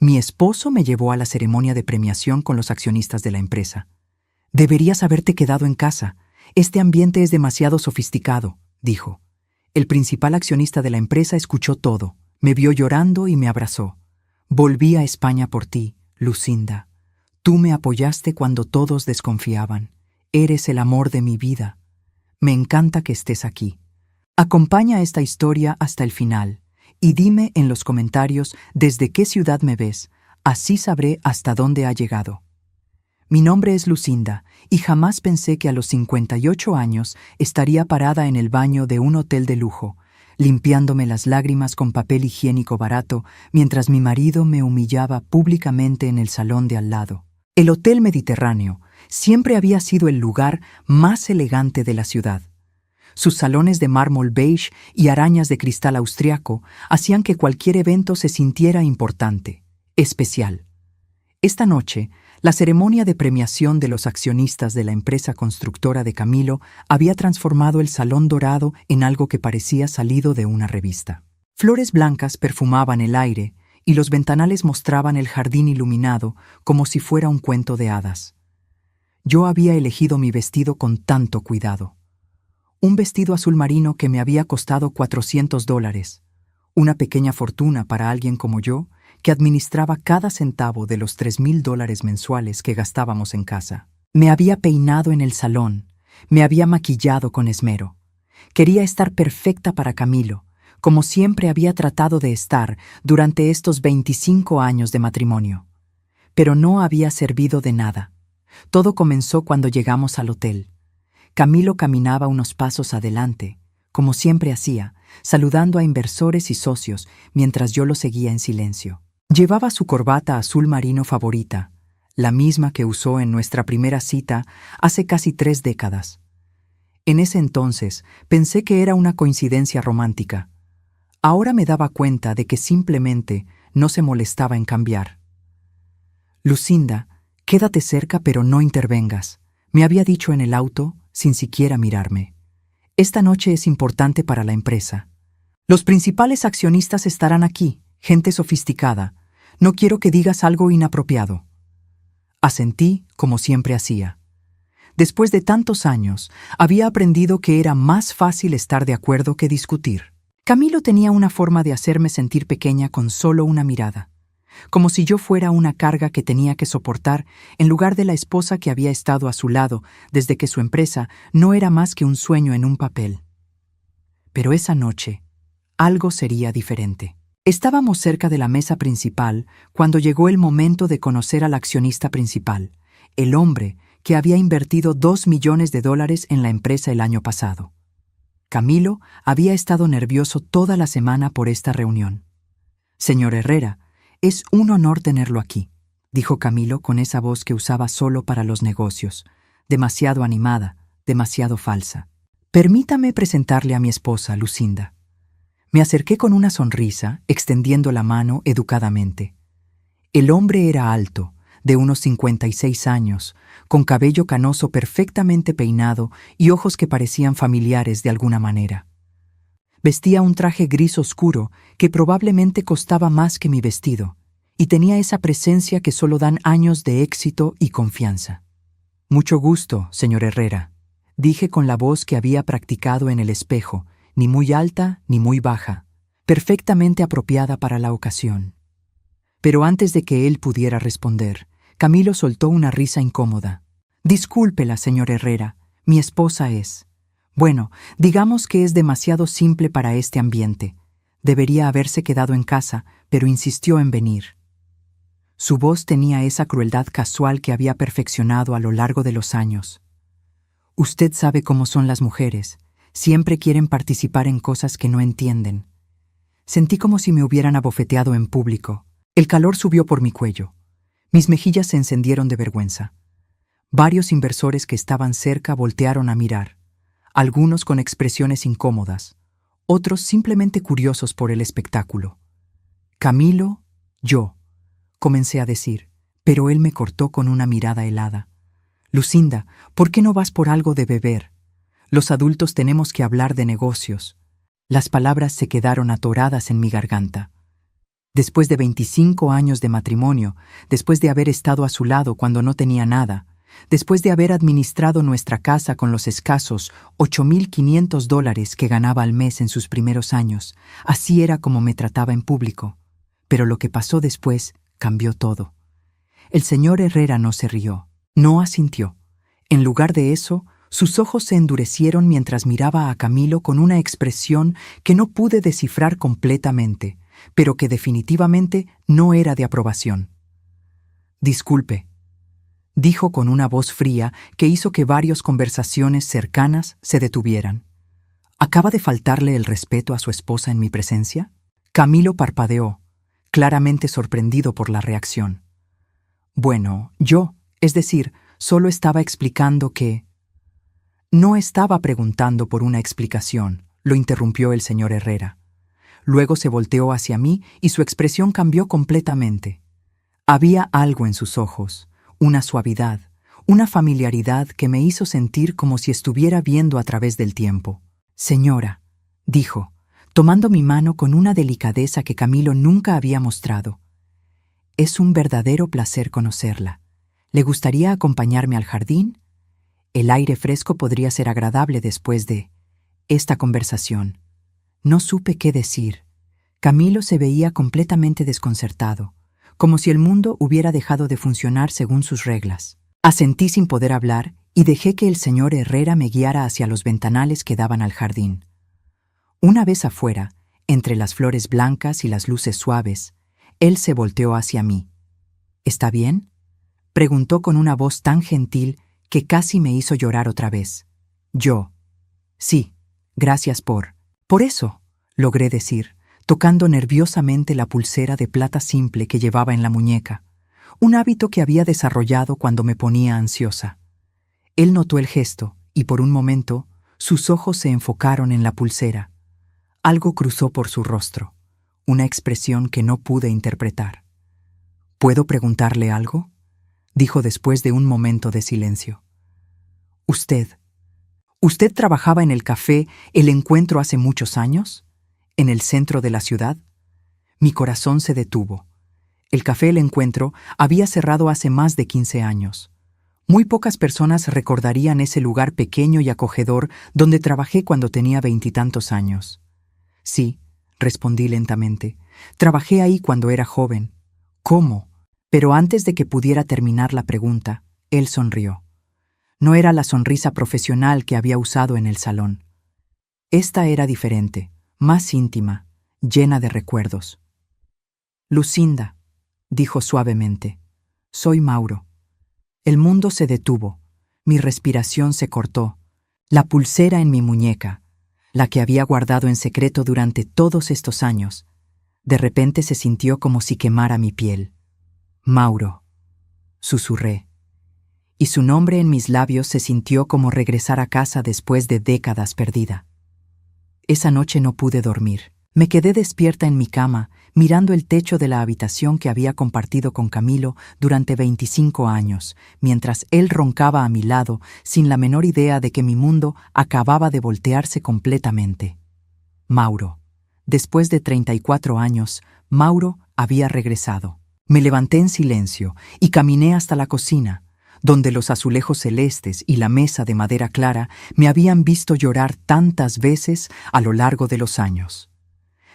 Mi esposo me llevó a la ceremonia de premiación con los accionistas de la empresa. Deberías haberte quedado en casa. Este ambiente es demasiado sofisticado, dijo. El principal accionista de la empresa escuchó todo, me vio llorando y me abrazó. Volví a España por ti, Lucinda. Tú me apoyaste cuando todos desconfiaban. Eres el amor de mi vida. Me encanta que estés aquí. Acompaña esta historia hasta el final y dime en los comentarios desde qué ciudad me ves, así sabré hasta dónde ha llegado. Mi nombre es Lucinda y jamás pensé que a los 58 años estaría parada en el baño de un hotel de lujo, limpiándome las lágrimas con papel higiénico barato mientras mi marido me humillaba públicamente en el salón de al lado. El Hotel Mediterráneo siempre había sido el lugar más elegante de la ciudad. Sus salones de mármol beige y arañas de cristal austriaco hacían que cualquier evento se sintiera importante, especial. Esta noche, la ceremonia de premiación de los accionistas de la empresa constructora de Camilo había transformado el salón dorado en algo que parecía salido de una revista. Flores blancas perfumaban el aire y los ventanales mostraban el jardín iluminado como si fuera un cuento de hadas. Yo había elegido mi vestido con tanto cuidado. Un vestido azul marino que me había costado $400, una pequeña fortuna para alguien como yo, que administraba cada centavo de los $3,000 mensuales que gastábamos en casa. Me había peinado en el salón, me había maquillado con esmero. Quería estar perfecta para Camilo, como siempre había tratado de estar durante estos 25 años de matrimonio. Pero no había servido de nada. Todo comenzó cuando llegamos al hotel. Camilo caminaba unos pasos adelante, como siempre hacía, saludando a inversores y socios mientras yo lo seguía en silencio. Llevaba su corbata azul marino favorita, la misma que usó en nuestra primera cita hace casi 3 décadas. En ese entonces pensé que era una coincidencia romántica. Ahora me daba cuenta de que simplemente no se molestaba en cambiar. Lucinda, quédate cerca pero no intervengas, me había dicho en el auto sin siquiera mirarme. Esta noche es importante para la empresa. Los principales accionistas estarán aquí, gente sofisticada. No quiero que digas algo inapropiado. Asentí como siempre hacía. Después de tantos años, había aprendido que era más fácil estar de acuerdo que discutir. Camilo tenía una forma de hacerme sentir pequeña con solo una mirada, como si yo fuera una carga que tenía que soportar en lugar de la esposa que había estado a su lado desde que su empresa no era más que un sueño en un papel. Pero esa noche, algo sería diferente. Estábamos cerca de la mesa principal cuando llegó el momento de conocer al accionista principal, el hombre que había invertido $2 millones en la empresa el año pasado. Camilo había estado nervioso toda la semana por esta reunión. Señor Herrera, es un honor tenerlo aquí, dijo Camilo con esa voz que usaba solo para los negocios, demasiado animada, demasiado falsa. Permítame presentarle a mi esposa, Lucinda. Me acerqué con una sonrisa, extendiendo la mano educadamente. El hombre era alto, de unos 56 años, con cabello canoso perfectamente peinado y ojos que parecían familiares de alguna manera. Vestía un traje gris oscuro que probablemente costaba más que mi vestido, y tenía esa presencia que solo dan años de éxito y confianza. Mucho gusto, señor Herrera, dije con la voz que había practicado en el espejo, ni muy alta ni muy baja, perfectamente apropiada para la ocasión. Pero antes de que él pudiera responder, Camilo soltó una risa incómoda. Discúlpela, señor Herrera, mi esposa es. Bueno, digamos que es demasiado simple para este ambiente. Debería haberse quedado en casa, pero insistió en venir. Su voz tenía esa crueldad casual que había perfeccionado a lo largo de los años. Usted sabe cómo son las mujeres. Siempre quieren participar en cosas que no entienden. Sentí como si me hubieran abofeteado en público. El calor subió por mi cuello. Mis mejillas se encendieron de vergüenza. Varios inversores que estaban cerca voltearon a mirar, algunos con expresiones incómodas, otros simplemente curiosos por el espectáculo. Camilo, yo, comencé a decir, pero él me cortó con una mirada helada. Lucinda, ¿por qué no vas por algo de beber? Los adultos tenemos que hablar de negocios. Las palabras se quedaron atoradas en mi garganta. Después de 25 años de matrimonio, después de haber estado a su lado cuando no tenía nada, después de haber administrado nuestra casa con los escasos $8,500 que ganaba al mes en sus primeros años, así era como me trataba en público. Pero lo que pasó después cambió todo. El señor Herrera no se rió, no asintió. En lugar de eso, sus ojos se endurecieron mientras miraba a Camilo con una expresión que no pude descifrar completamente, pero que definitivamente no era de aprobación. «Disculpe», dijo con una voz fría que hizo que varias conversaciones cercanas se detuvieran. ¿Acaba de faltarle el respeto a su esposa en mi presencia? Camilo parpadeó, claramente sorprendido por la reacción. Bueno, solo estaba explicando que... No estaba preguntando por una explicación, lo interrumpió el señor Herrera. Luego se volteó hacia mí y su expresión cambió completamente. Había algo en sus ojos, una suavidad, una familiaridad que me hizo sentir como si estuviera viendo a través del tiempo. «Señora», dijo, tomando mi mano con una delicadeza que Camilo nunca había mostrado. «Es un verdadero placer conocerla. ¿Le gustaría acompañarme al jardín? El aire fresco podría ser agradable después de esta conversación». No supe qué decir. Camilo se veía completamente desconcertado, como si el mundo hubiera dejado de funcionar según sus reglas. Asentí sin poder hablar y dejé que el señor Herrera me guiara hacia los ventanales que daban al jardín. Una vez afuera, entre las flores blancas y las luces suaves, él se volteó hacia mí. «¿Está bien?», preguntó con una voz tan gentil que casi me hizo llorar otra vez. Yo: «Sí, gracias por eso», logré decir, tocando nerviosamente la pulsera de plata simple que llevaba en la muñeca, un hábito que había desarrollado cuando me ponía ansiosa. Él notó el gesto y por un momento sus ojos se enfocaron en la pulsera. Algo cruzó por su rostro, una expresión que no pude interpretar. «¿Puedo preguntarle algo?», dijo después de un momento de silencio. ¿Usted trabajaba en el café El Encuentro hace muchos años? ¿En el centro de la ciudad?» Mi corazón se detuvo. El café El Encuentro había cerrado hace más de 15 años. Muy pocas personas recordarían ese lugar pequeño y acogedor donde trabajé cuando tenía 20 y tantos años. «Sí», respondí lentamente. «Trabajé ahí cuando era joven». «¿Cómo?». Pero antes de que pudiera terminar la pregunta, él sonrió. No era la sonrisa profesional que había usado en el salón. Esta era diferente, más íntima, llena de recuerdos. «Lucinda», dijo suavemente, «soy Mauro». El mundo se detuvo, mi respiración se cortó, la pulsera en mi muñeca, la que había guardado en secreto durante todos estos años, de repente se sintió como si quemara mi piel. «Mauro», susurré, y su nombre en mis labios se sintió como regresar a casa después de décadas perdida. Esa noche no pude dormir. Me quedé despierta en mi cama, mirando el techo de la habitación que había compartido con Camilo durante 25 años, mientras él roncaba a mi lado sin la menor idea de que mi mundo acababa de voltearse completamente. Mauro. Después de 34 años, Mauro había regresado. Me levanté en silencio y caminé hasta la cocina, donde los azulejos celestes y la mesa de madera clara me habían visto llorar tantas veces a lo largo de los años.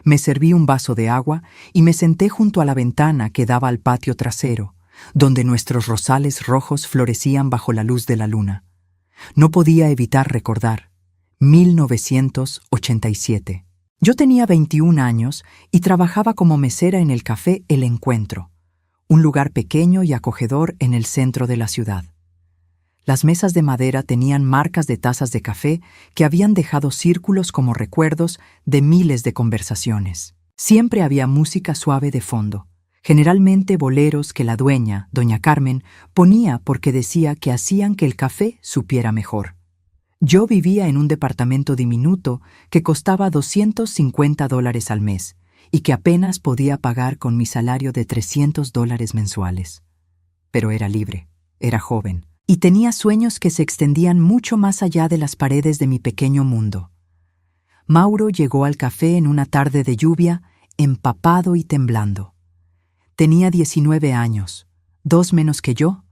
Me serví un vaso de agua y me senté junto a la ventana que daba al patio trasero, donde nuestros rosales rojos florecían bajo la luz de la luna. No podía evitar recordar. 1987. Yo tenía 21 años y trabajaba como mesera en el café El Encuentro, un lugar pequeño y acogedor en el centro de la ciudad. Las mesas de madera tenían marcas de tazas de café que habían dejado círculos como recuerdos de miles de conversaciones. Siempre había música suave de fondo, generalmente boleros que la dueña, doña Carmen, ponía porque decía que hacían que el café supiera mejor. Yo vivía en un departamento diminuto que costaba $250 al mes y que apenas podía pagar con mi salario de $300 mensuales. Pero era libre, era joven, y tenía sueños que se extendían mucho más allá de las paredes de mi pequeño mundo. Mauro llegó al café en una tarde de lluvia, empapado y temblando. Tenía 19 años, 2 menos que yo,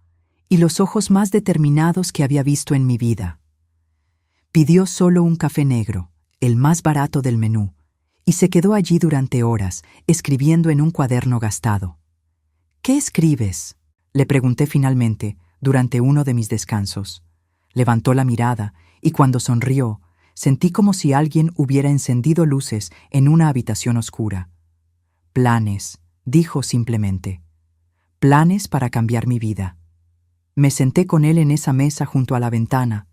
y los ojos más determinados que había visto en mi vida. Pidió solo un café negro, el más barato del menú, y se quedó allí durante horas, escribiendo en un cuaderno gastado. «¿Qué escribes?», le pregunté finalmente, durante uno de mis descansos. Levantó la mirada, y cuando sonrió, sentí como si alguien hubiera encendido luces en una habitación oscura. «Planes», dijo simplemente. «Planes para cambiar mi vida». Me senté con él en esa mesa junto a la ventana,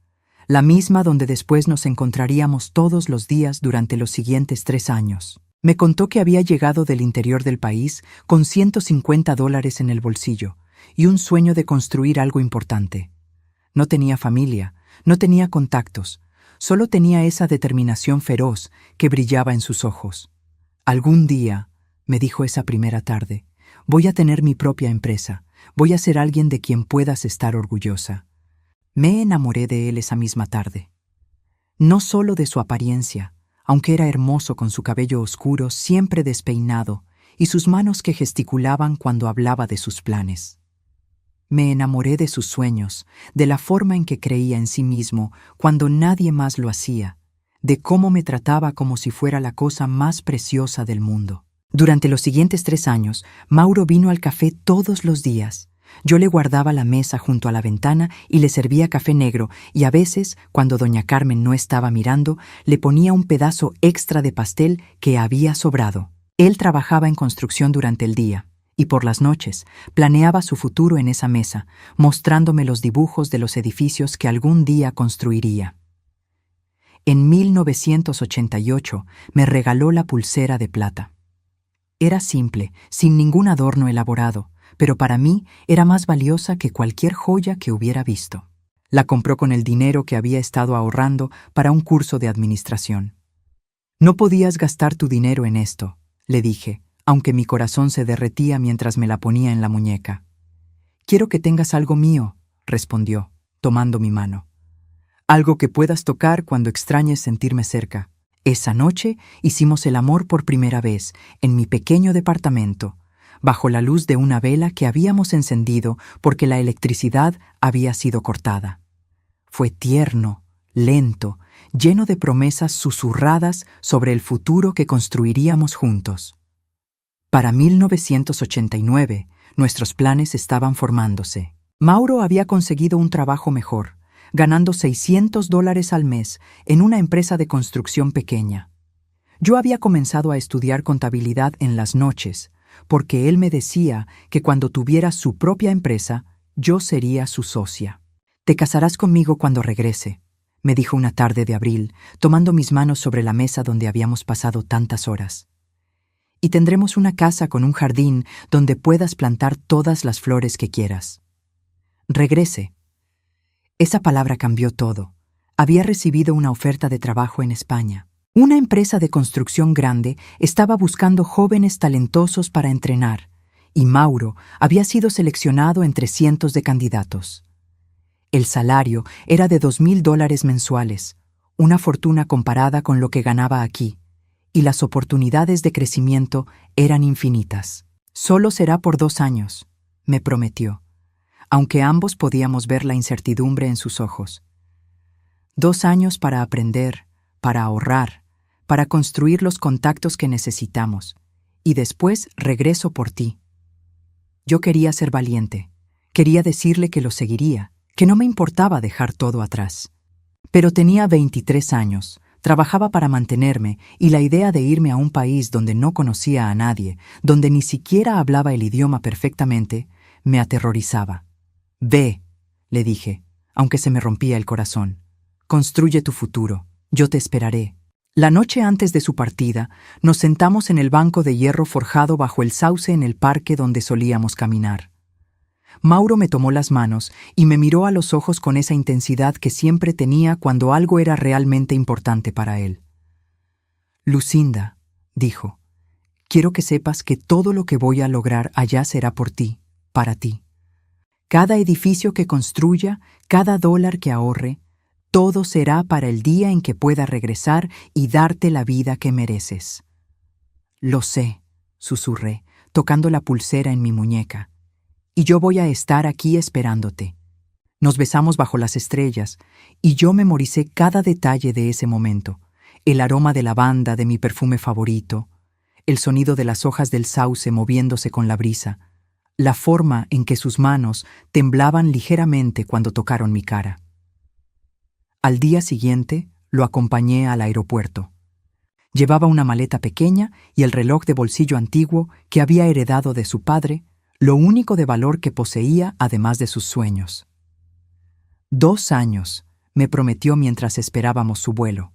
la misma donde después nos encontraríamos todos los días durante los siguientes 3 años. Me contó que había llegado del interior del país con $150 en el bolsillo y un sueño de construir algo importante. No tenía familia, no tenía contactos, solo tenía esa determinación feroz que brillaba en sus ojos. «Algún día», me dijo esa primera tarde, «voy a tener mi propia empresa, voy a ser alguien de quien puedas estar orgullosa». Me enamoré de él esa misma tarde. No solo de su apariencia, aunque era hermoso con su cabello oscuro siempre despeinado y sus manos que gesticulaban cuando hablaba de sus planes. Me enamoré de sus sueños, de la forma en que creía en sí mismo cuando nadie más lo hacía, de cómo me trataba como si fuera la cosa más preciosa del mundo. Durante los siguientes 3 años, Mauro vino al café todos los días. Yo le guardaba la mesa junto a la ventana y le servía café negro, y a veces, cuando doña Carmen no estaba mirando, le ponía un pedazo extra de pastel que había sobrado. Él trabajaba en construcción durante el día, y por las noches planeaba su futuro en esa mesa, mostrándome los dibujos de los edificios que algún día construiría. En 1988 me regaló la pulsera de plata. Era simple, sin ningún adorno elaborado, pero para mí era más valiosa que cualquier joya que hubiera visto. La compró con el dinero que había estado ahorrando para un curso de administración. «No podías gastar tu dinero en esto», le dije, aunque mi corazón se derretía mientras me la ponía en la muñeca. «Quiero que tengas algo mío», respondió, tomando mi mano. «Algo que puedas tocar cuando extrañes sentirme cerca». Esa noche hicimos el amor por primera vez, en mi pequeño departamento, bajo la luz de una vela que habíamos encendido porque la electricidad había sido cortada. Fue tierno, lento, lleno de promesas susurradas sobre el futuro que construiríamos juntos. Para 1989, nuestros planes estaban formándose. Mauro había conseguido un trabajo mejor, ganando $600 al mes en una empresa de construcción pequeña. Yo había comenzado a estudiar contabilidad en las noches, porque él me decía que cuando tuviera su propia empresa, yo sería su socia. «Te casarás conmigo cuando regrese», me dijo una tarde de abril, tomando mis manos sobre la mesa donde habíamos pasado tantas horas. «Y tendremos una casa con un jardín donde puedas plantar todas las flores que quieras». Regrese. Esa palabra cambió todo. Había recibido una oferta de trabajo en España. Una empresa de construcción grande estaba buscando jóvenes talentosos para entrenar, y Mauro había sido seleccionado entre cientos de candidatos. El salario era de $2,000 mensuales, una fortuna comparada con lo que ganaba aquí, y las oportunidades de crecimiento eran infinitas. «Solo será por 2 años», me prometió, aunque ambos podíamos ver la incertidumbre en sus ojos. 2 años para aprender, para ahorrar, para construir los contactos que necesitamos, y después regreso por ti. Yo quería ser valiente, quería decirle que lo seguiría, que no me importaba dejar todo atrás. Pero tenía 23 años, trabajaba para mantenerme, y la idea de irme a un país donde no conocía a nadie, donde ni siquiera hablaba el idioma perfectamente, me aterrorizaba. «Ve», le dije, aunque se me rompía el corazón. «Construye tu futuro, yo te esperaré». La noche antes de su partida, nos sentamos en el banco de hierro forjado bajo el sauce en el parque donde solíamos caminar. Mauro me tomó las manos y me miró a los ojos con esa intensidad que siempre tenía cuando algo era realmente importante para él. «Lucinda», dijo, «quiero que sepas que todo lo que voy a lograr allá será por ti, para ti. Cada edificio que construya, cada dólar que ahorre, todo será para el día en que pueda regresar y darte la vida que mereces». «Lo sé», susurré, tocando la pulsera en mi muñeca. Y yo voy a estar aquí esperándote. Nos besamos bajo las estrellas, y yo memoricé cada detalle de ese momento. El aroma de lavanda de mi perfume favorito, el sonido de las hojas del sauce moviéndose con la brisa, la forma en que sus manos temblaban ligeramente cuando tocaron mi cara. Al día siguiente, lo acompañé al aeropuerto. Llevaba una maleta pequeña y el reloj de bolsillo antiguo que había heredado de su padre, lo único de valor que poseía además de sus sueños. 2 años, me prometió mientras esperábamos su vuelo.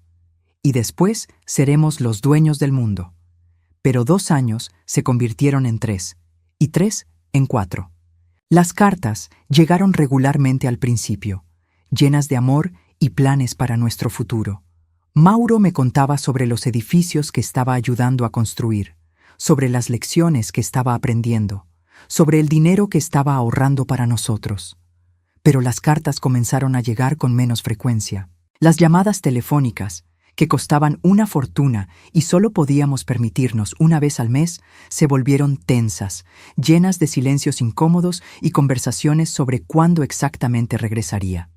Y después seremos los dueños del mundo. Pero 2 años se convirtieron en 3, y 3 en 4. Las cartas llegaron regularmente al principio, llenas de amor y planes para nuestro futuro. Mauro me contaba sobre los edificios que estaba ayudando a construir, sobre las lecciones que estaba aprendiendo, sobre el dinero que estaba ahorrando para nosotros. Pero las cartas comenzaron a llegar con menos frecuencia. Las llamadas telefónicas, que costaban una fortuna y solo podíamos permitirnos una vez al mes, se volvieron tensas, llenas de silencios incómodos y conversaciones sobre cuándo exactamente regresaría.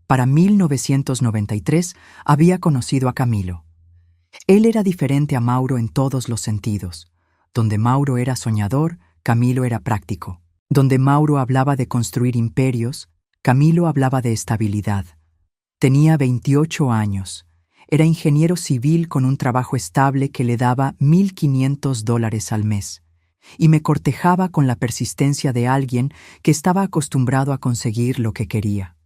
Para 1993 había conocido a Camilo. Él era diferente a Mauro en todos los sentidos. Donde Mauro era soñador, Camilo era práctico. Donde Mauro hablaba de construir imperios, Camilo hablaba de estabilidad. Tenía 28 años. Era ingeniero civil con un trabajo estable que le daba $1,500 al mes. Y me cortejaba con la persistencia de alguien que estaba acostumbrado a conseguir lo que quería.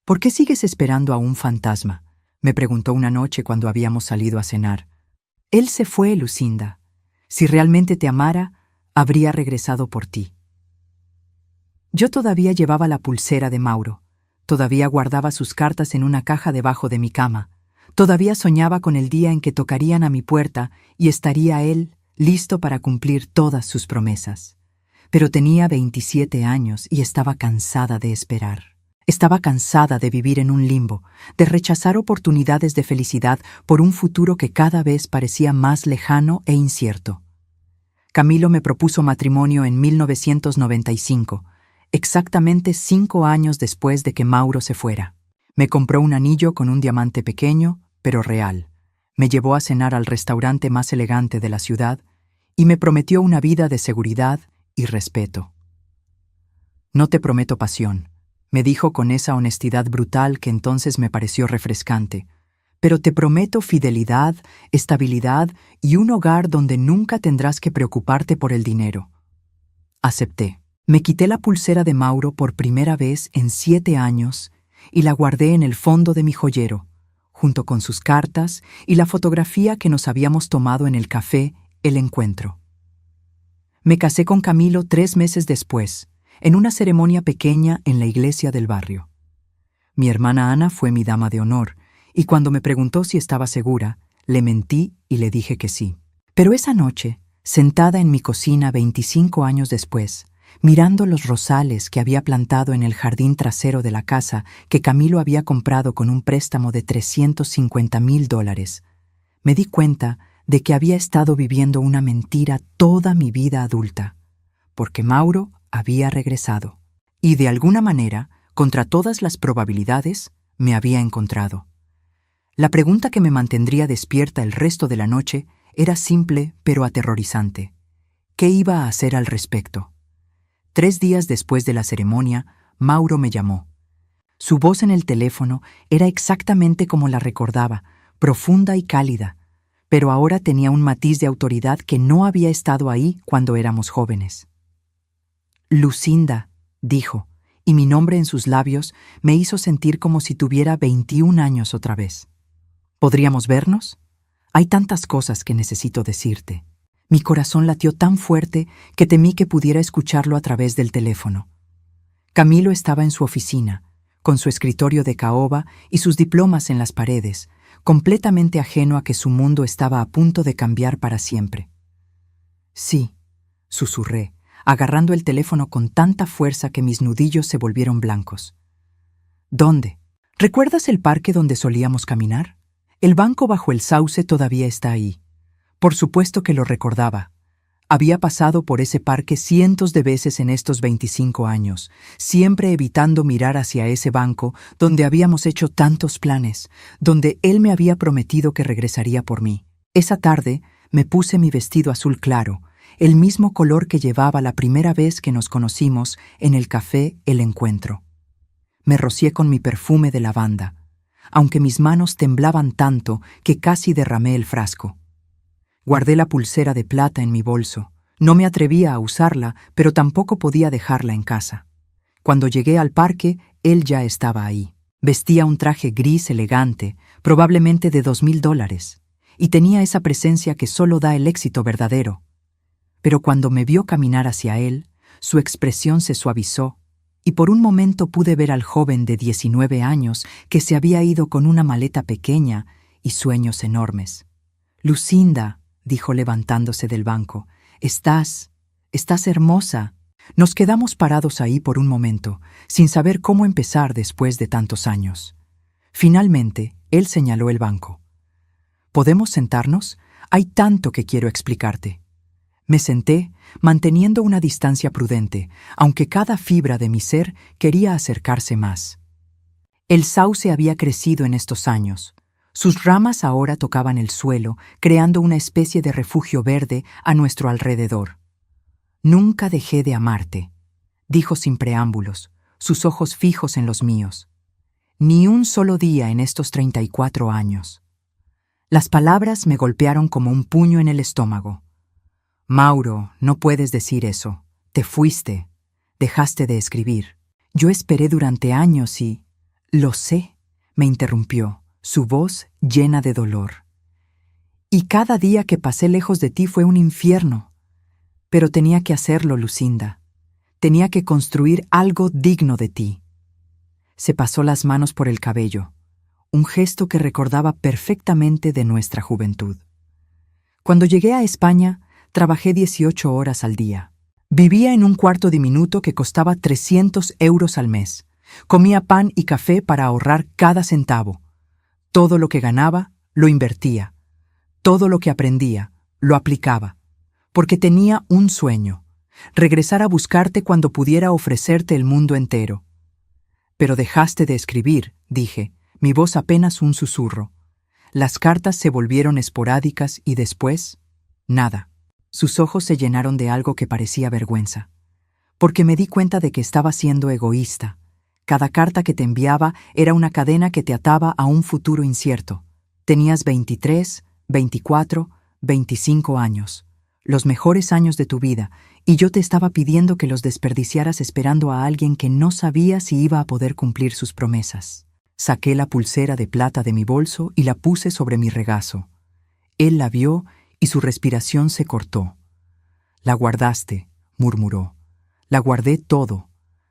¿Por qué sigues esperando a un fantasma?, me preguntó una noche cuando habíamos salido a cenar. Él se fue, Lucinda. Si realmente te amara, habría regresado por ti. Yo todavía llevaba la pulsera de Mauro. Todavía guardaba sus cartas en una caja debajo de mi cama. Todavía soñaba con el día en que tocarían a mi puerta y estaría él listo para cumplir todas sus promesas. Pero tenía 27 años y estaba cansada de esperar. Estaba cansada de vivir en un limbo, de rechazar oportunidades de felicidad por un futuro que cada vez parecía más lejano e incierto. Camilo me propuso matrimonio en 1995, exactamente 5 años después de que Mauro se fuera. Me compró un anillo con un diamante pequeño, pero real. Me llevó a cenar al restaurante más elegante de la ciudad y me prometió una vida de seguridad y respeto. No te prometo pasión, me dijo con esa honestidad brutal que entonces me pareció refrescante, pero te prometo fidelidad, estabilidad y un hogar donde nunca tendrás que preocuparte por el dinero. Acepté. Me quité la pulsera de Mauro por primera vez en 7 años y la guardé en el fondo de mi joyero, junto con sus cartas y la fotografía que nos habíamos tomado en el café El Encuentro. Me casé con Camilo 3 meses después, en una ceremonia pequeña en la iglesia del barrio. Mi hermana Ana fue mi dama de honor, y cuando me preguntó si estaba segura, le mentí y le dije que sí. Pero esa noche, sentada en mi cocina 25 años después, mirando los rosales que había plantado en el jardín trasero de la casa que Camilo había comprado con un préstamo de $350,000, me di cuenta de que había estado viviendo una mentira toda mi vida adulta, porque Mauro había regresado, y de alguna manera, contra todas las probabilidades, me había encontrado. La pregunta que me mantendría despierta el resto de la noche era simple pero aterrorizante. ¿Qué iba a hacer al respecto? 3 días después de la ceremonia, Mauro me llamó. Su voz en el teléfono era exactamente como la recordaba, profunda y cálida, pero ahora tenía un matiz de autoridad que no había estado ahí cuando éramos jóvenes. Lucinda, dijo, y mi nombre en sus labios me hizo sentir como si tuviera 21 años otra vez. ¿Podríamos vernos? Hay tantas cosas que necesito decirte. Mi corazón latió tan fuerte que temí que pudiera escucharlo a través del teléfono. Camilo estaba en su oficina, con su escritorio de caoba y sus diplomas en las paredes, completamente ajeno a que su mundo estaba a punto de cambiar para siempre. Sí, susurré, agarrando el teléfono con tanta fuerza que mis nudillos se volvieron blancos. ¿Dónde? ¿Recuerdas el parque donde solíamos caminar? El banco bajo el sauce todavía está ahí. Por supuesto que lo recordaba. Había pasado por ese parque cientos de veces en estos 25 años, siempre evitando mirar hacia ese banco donde habíamos hecho tantos planes, donde él me había prometido que regresaría por mí. Esa tarde me puse mi vestido azul claro, el mismo color que llevaba la primera vez que nos conocimos en el café El Encuentro. Me rocié con mi perfume de lavanda, aunque mis manos temblaban tanto que casi derramé el frasco. Guardé la pulsera de plata en mi bolso. No me atrevía a usarla, pero tampoco podía dejarla en casa. Cuando llegué al parque, él ya estaba ahí. Vestía un traje gris elegante, probablemente de $2,000, y tenía esa presencia que solo da el éxito verdadero. Pero cuando me vio caminar hacia él, su expresión se suavizó, y por un momento pude ver al joven de 19 años que se había ido con una maleta pequeña y sueños enormes. «Lucinda», dijo levantándose del banco, estás hermosa». Nos quedamos parados ahí por un momento, sin saber cómo empezar después de tantos años. Finalmente, él señaló el banco. «¿Podemos sentarnos? Hay tanto que quiero explicarte». Me senté, manteniendo una distancia prudente, aunque cada fibra de mi ser quería acercarse más. El sauce había crecido en estos años. Sus ramas ahora tocaban el suelo, creando una especie de refugio verde a nuestro alrededor. «Nunca dejé de amarte», dijo sin preámbulos, sus ojos fijos en los míos. «Ni un solo día en estos 34 años». Las palabras me golpearon como un puño en el estómago. «Mauro, no puedes decir eso. Te fuiste. Dejaste de escribir. Yo esperé durante años y...» «Lo sé», me interrumpió, su voz llena de dolor. «Y cada día que pasé lejos de ti fue un infierno. Pero tenía que hacerlo, Lucinda. Tenía que construir algo digno de ti». Se pasó las manos por el cabello, un gesto que recordaba perfectamente de nuestra juventud. Cuando llegué a España, trabajé 18 horas al día. Vivía en un cuarto diminuto que costaba 300 euros al mes. Comía pan y café para ahorrar cada centavo. Todo lo que ganaba, lo invertía. Todo lo que aprendía, lo aplicaba. Porque tenía un sueño: regresar a buscarte cuando pudiera ofrecerte el mundo entero. «Pero dejaste de escribir», dije, mi voz apenas un susurro. Las cartas se volvieron esporádicas y después, nada. Sus ojos se llenaron de algo que parecía vergüenza. Porque me di cuenta de que estaba siendo egoísta. Cada carta que te enviaba era una cadena que te ataba a un futuro incierto. Tenías 23, 24, 25 años. Los mejores años de tu vida, y yo te estaba pidiendo que los desperdiciaras esperando a alguien que no sabía si iba a poder cumplir sus promesas. Saqué la pulsera de plata de mi bolso y la puse sobre mi regazo. Él la vio y su respiración se cortó. «La guardaste», murmuró. «La guardé todo.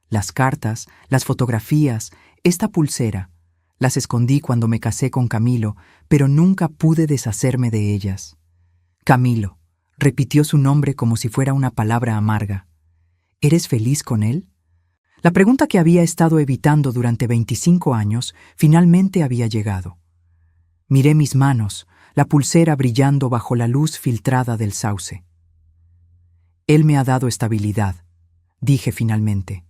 Las cartas, las fotografías, esta pulsera. Las escondí cuando me casé con Camilo, pero nunca pude deshacerme de ellas». «Camilo», repitió su nombre como si fuera una palabra amarga. «¿Eres feliz con él?». La pregunta que había estado evitando durante 25 años finalmente había llegado. Miré mis manos, la pulsera brillando bajo la luz filtrada del sauce. «Él me ha dado estabilidad», dije finalmente.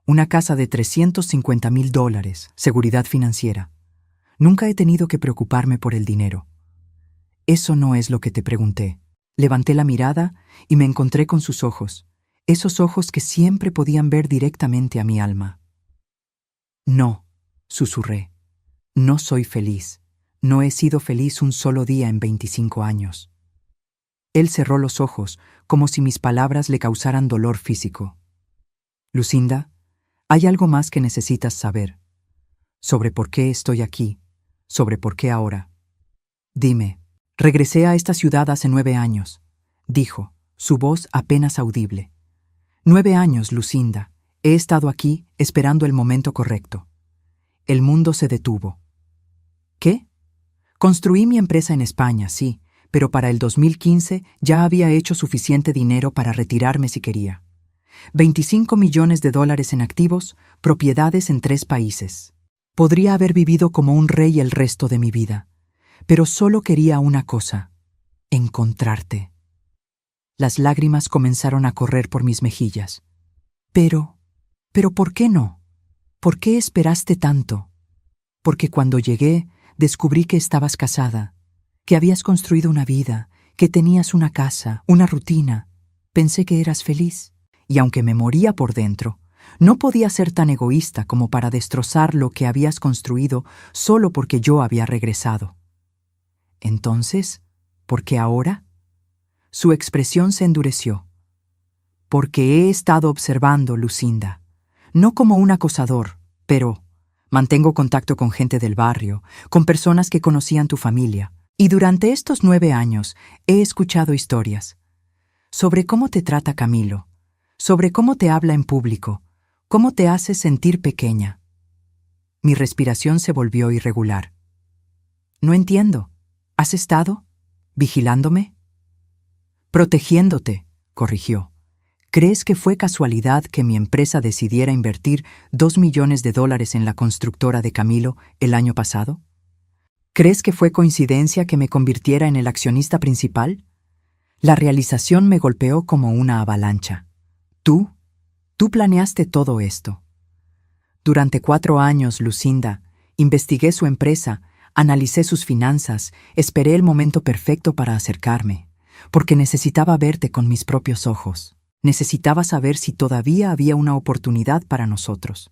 «Una casa de $350,000, seguridad financiera. Nunca he tenido que preocuparme por el dinero». «Eso no es lo que te pregunté». Levanté la mirada y me encontré con sus ojos, esos ojos que siempre podían ver directamente a mi alma. «No», susurré. «No soy feliz. No he sido feliz un solo día en 25 años». Él cerró los ojos, como si mis palabras le causaran dolor físico. «Lucinda, hay algo más que necesitas saber. Sobre por qué estoy aquí, sobre por qué ahora. Dime». «Regresé a esta ciudad hace 9 años», dijo, su voz apenas audible. 9 años, Lucinda. He estado aquí esperando el momento correcto. El mundo se detuvo. ¿Qué? Construí mi empresa en España, sí, pero para el 2015 ya había hecho suficiente dinero para retirarme si quería. 25 millones de dólares en activos, propiedades en 3 países. Podría haber vivido como un rey el resto de mi vida. Pero solo quería una cosa: encontrarte. Las lágrimas comenzaron a correr por mis mejillas. Pero ¿por qué no? ¿Por qué esperaste tanto? Porque cuando llegué, descubrí que estabas casada, que habías construido una vida, que tenías una casa, una rutina. Pensé que eras feliz, y aunque me moría por dentro, no podía ser tan egoísta como para destrozar lo que habías construido solo porque yo había regresado. Entonces, ¿por qué ahora? Su expresión se endureció. Porque he estado observando, Lucinda, no como un acosador, pero mantengo contacto con gente del barrio, con personas que conocían tu familia, y durante estos 9 años he escuchado historias sobre cómo te trata Camilo, sobre cómo te habla en público, cómo te hace sentir pequeña. Mi respiración se volvió irregular. No entiendo. ¿Has estado vigilándome? Protegiéndote, corrigió. ¿Crees que fue casualidad que mi empresa decidiera invertir $2 millones en la constructora de Camilo el año pasado? ¿Crees que fue coincidencia que me convirtiera en el accionista principal? La realización me golpeó como una avalancha. Tú planeaste todo esto. Durante 4 años, Lucinda, investigué su empresa, analicé sus finanzas, esperé el momento perfecto para acercarme, porque necesitaba verte con mis propios ojos. Necesitaba saber si todavía había una oportunidad para nosotros.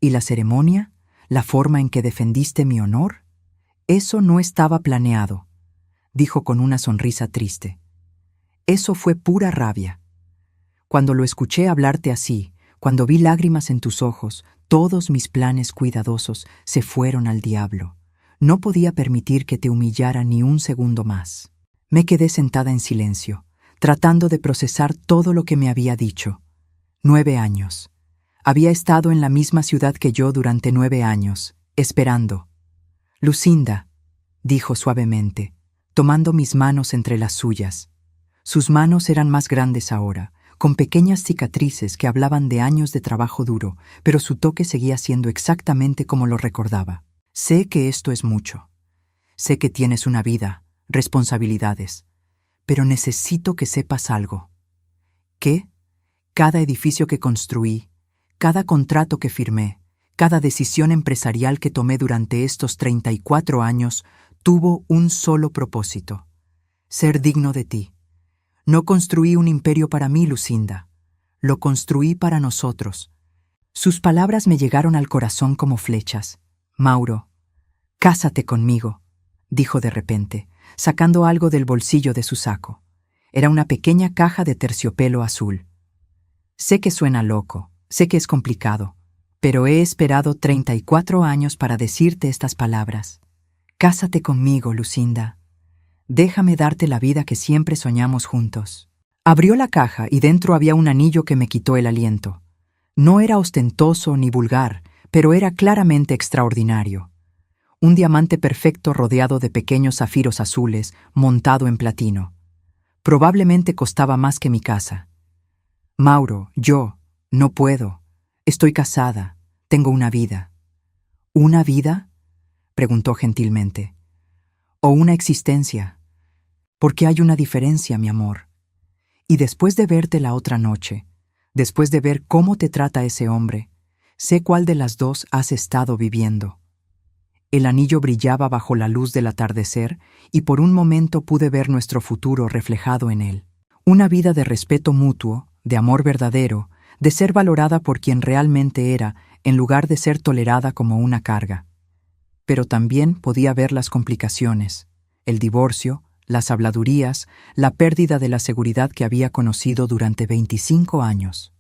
¿Y la ceremonia? ¿La forma en que defendiste mi honor? Eso no estaba planeado, dijo con una sonrisa triste. Eso fue pura rabia. Cuando lo escuché hablarte así, cuando vi lágrimas en tus ojos, todos mis planes cuidadosos se fueron al diablo. No podía permitir que te humillara ni un segundo más. Me quedé sentada en silencio, tratando de procesar todo lo que me había dicho. 9 años. Había estado en la misma ciudad que yo durante 9 años, esperando. Lucinda, dijo suavemente, tomando mis manos entre las suyas. Sus manos eran más grandes ahora, con pequeñas cicatrices que hablaban de años de trabajo duro, pero su toque seguía siendo exactamente como lo recordaba. Sé que esto es mucho. Sé que tienes una vida, responsabilidades, pero necesito que sepas algo. ¿Qué? Cada edificio que construí, cada contrato que firmé, cada decisión empresarial que tomé durante estos 34 años tuvo un solo propósito: ser digno de ti. No construí un imperio para mí, Lucinda. Lo construí para nosotros. Sus palabras me llegaron al corazón como flechas. Mauro, cásate conmigo, dijo de repente, sacando algo del bolsillo de su saco. Era una pequeña caja de terciopelo azul. Sé que suena loco, sé que es complicado, pero he esperado 34 años para decirte estas palabras. Cásate conmigo, Lucinda. Déjame darte la vida que siempre soñamos juntos. Abrió la caja y dentro había un anillo que me quitó el aliento. No era ostentoso ni vulgar, pero era claramente extraordinario. Un diamante perfecto rodeado de pequeños zafiros azules, montado en platino. Probablemente costaba más que mi casa. Mauro, yo, no puedo. Estoy casada, tengo una vida. ¿Una vida?, preguntó gentilmente. ¿O una existencia? Porque hay una diferencia, mi amor. Y después de verte la otra noche, después de ver cómo te trata ese hombre, sé cuál de las dos has estado viviendo. El anillo brillaba bajo la luz del atardecer y por un momento pude ver nuestro futuro reflejado en él. Una vida de respeto mutuo, de amor verdadero, de ser valorada por quien realmente era, en lugar de ser tolerada como una carga. Pero también podía ver las complicaciones, el divorcio, las habladurías, la pérdida de la seguridad que había conocido durante 25 años.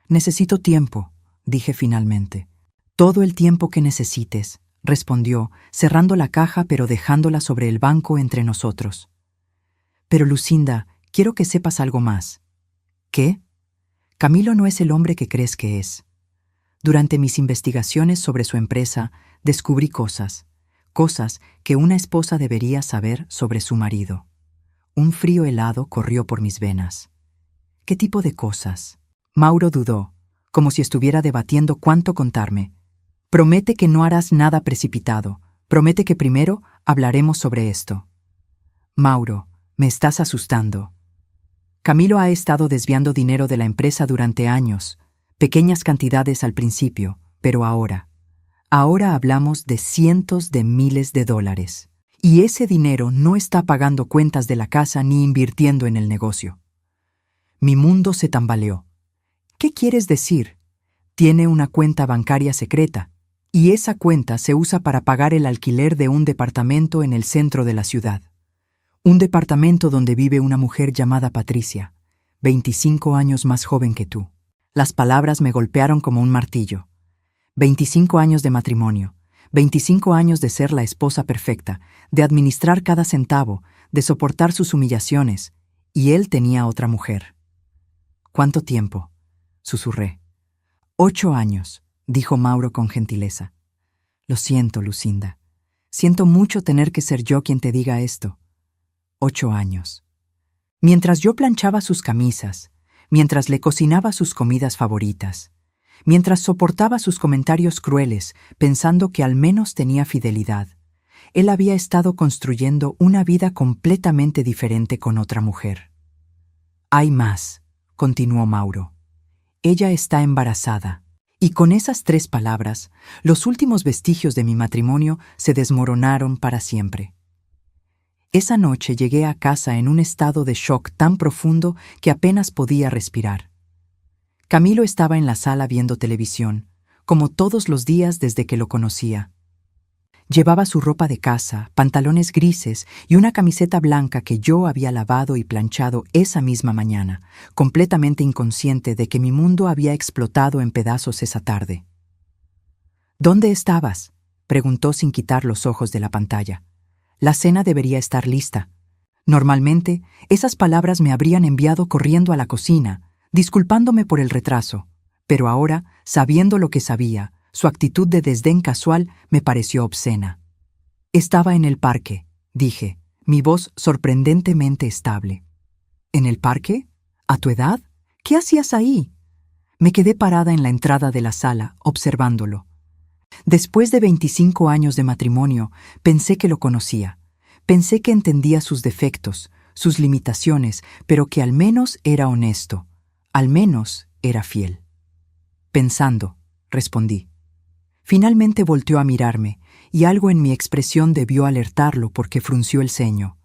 Necesito tiempo, dije finalmente. Todo el tiempo que necesites, respondió, cerrando la caja pero dejándola sobre el banco entre nosotros. Pero Lucinda, quiero que sepas algo más. ¿Qué? Camilo no es el hombre que crees que es. Durante mis investigaciones sobre su empresa, descubrí cosas que una esposa debería saber sobre su marido. Un frío helado corrió por mis venas. ¿Qué tipo de cosas? Mauro dudó, como si estuviera debatiendo cuánto contarme. Promete que no harás nada precipitado. Promete que primero hablaremos sobre esto. Mauro, me estás asustando. Camilo ha estado desviando dinero de la empresa durante años, pequeñas cantidades al principio, pero ahora hablamos de cientos de miles de dólares. Y ese dinero no está pagando cuentas de la casa ni invirtiendo en el negocio. Mi mundo se tambaleó. ¿Qué quieres decir? Tiene una cuenta bancaria secreta, y esa cuenta se usa para pagar el alquiler de un departamento en el centro de la ciudad. Un departamento donde vive una mujer llamada Patricia, 25 años más joven que tú. Las palabras me golpearon como un martillo. 25 años de matrimonio, 25 años de ser la esposa perfecta, de administrar cada centavo, de soportar sus humillaciones, y él tenía otra mujer. ¿Cuánto tiempo?, susurré. 8 años, dijo Mauro con gentileza. Lo siento, Lucinda. Siento mucho tener que ser yo quien te diga esto. 8 años. Mientras yo planchaba sus camisas, mientras le cocinaba sus comidas favoritas, mientras soportaba sus comentarios crueles, pensando que al menos tenía fidelidad, él había estado construyendo una vida completamente diferente con otra mujer. Hay más, continuó Mauro. Ella está embarazada. Y con esas 3 palabras, los últimos vestigios de mi matrimonio se desmoronaron para siempre. Esa noche llegué a casa en un estado de shock tan profundo que apenas podía respirar. Camilo estaba en la sala viendo televisión, como todos los días desde que lo conocía. Llevaba su ropa de casa, pantalones grises y una camiseta blanca que yo había lavado y planchado esa misma mañana, completamente inconsciente de que mi mundo había explotado en pedazos esa tarde. ¿Dónde estabas?, preguntó sin quitar los ojos de la pantalla. La cena debería estar lista. Normalmente, esas palabras me habrían enviado corriendo a la cocina, disculpándome por el retraso, pero ahora, sabiendo lo que sabía, su actitud de desdén casual me pareció obscena. Estaba en el parque, dije, mi voz sorprendentemente estable. ¿En el parque? ¿A tu edad? ¿Qué hacías ahí? Me quedé parada en la entrada de la sala, observándolo. Después de 25 años de matrimonio, pensé que lo conocía. Pensé que entendía sus defectos, sus limitaciones, pero que al menos era honesto. Al menos era fiel. Pensando, respondí. Finalmente volteó a mirarme, y algo en mi expresión debió alertarlo porque frunció el ceño.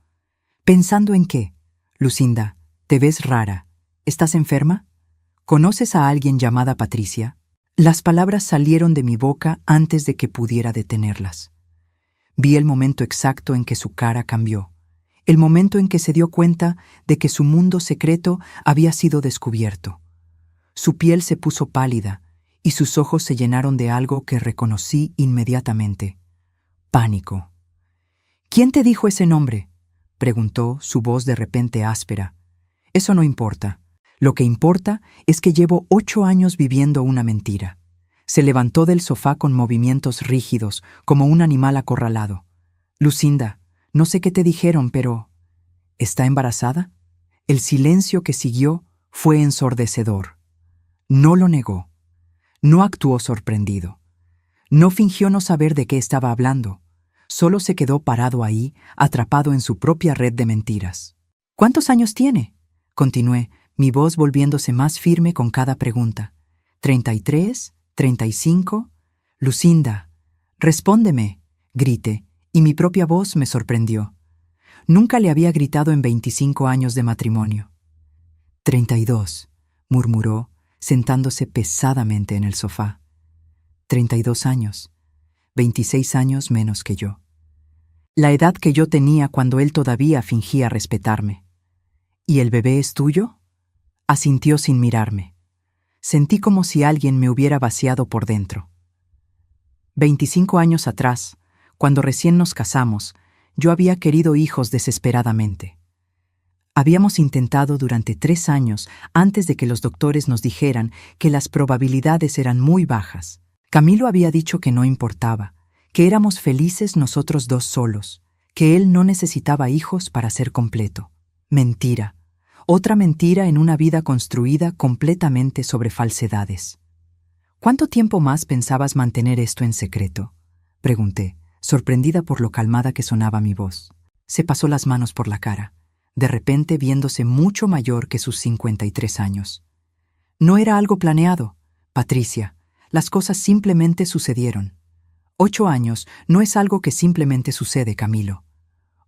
¿Pensando en qué? Lucinda, te ves rara. ¿Estás enferma? ¿Conoces a alguien llamada Patricia? Las palabras salieron de mi boca antes de que pudiera detenerlas. Vi el momento exacto en que su cara cambió, el momento en que se dio cuenta de que su mundo secreto había sido descubierto. Su piel se puso pálida, y sus ojos se llenaron de algo que reconocí inmediatamente. Pánico. ¿Quién te dijo ese nombre?, preguntó, su voz de repente áspera. Eso no importa. Lo que importa es que llevo 8 años viviendo una mentira. Se levantó del sofá con movimientos rígidos, como un animal acorralado. Lucinda, no sé qué te dijeron, pero... ¿Está embarazada? El silencio que siguió fue ensordecedor. No lo negó. No actuó sorprendido. No fingió no saber de qué estaba hablando. Solo se quedó parado ahí, atrapado en su propia red de mentiras. ¿Cuántos años tiene?, continué, mi voz volviéndose más firme con cada pregunta. ¿33? ¿35? Lucinda, respóndeme, grité, y mi propia voz me sorprendió. Nunca le había gritado en 25 años de matrimonio. 32, murmuró, sentándose pesadamente en el sofá. 32 años, 26 años menos que yo. La edad que yo tenía cuando él todavía fingía respetarme. ¿Y el bebé es tuyo?, asintió sin mirarme. Sentí como si alguien me hubiera vaciado por dentro. 25 años atrás, cuando recién nos casamos, yo había querido hijos desesperadamente. Habíamos intentado durante 3 años antes de que los doctores nos dijeran que las probabilidades eran muy bajas. Camilo había dicho que no importaba, que éramos felices nosotros 2 solos, que él no necesitaba hijos para ser completo. Mentira. Otra mentira en una vida construida completamente sobre falsedades. ¿Cuánto tiempo más pensabas mantener esto en secreto?, pregunté, sorprendida por lo calmada que sonaba mi voz. Se pasó las manos por la cara. de repente viéndose mucho mayor que sus 53 años. No era algo planeado, Patricia. Las cosas simplemente sucedieron. 8 años no es algo que simplemente sucede, Camilo.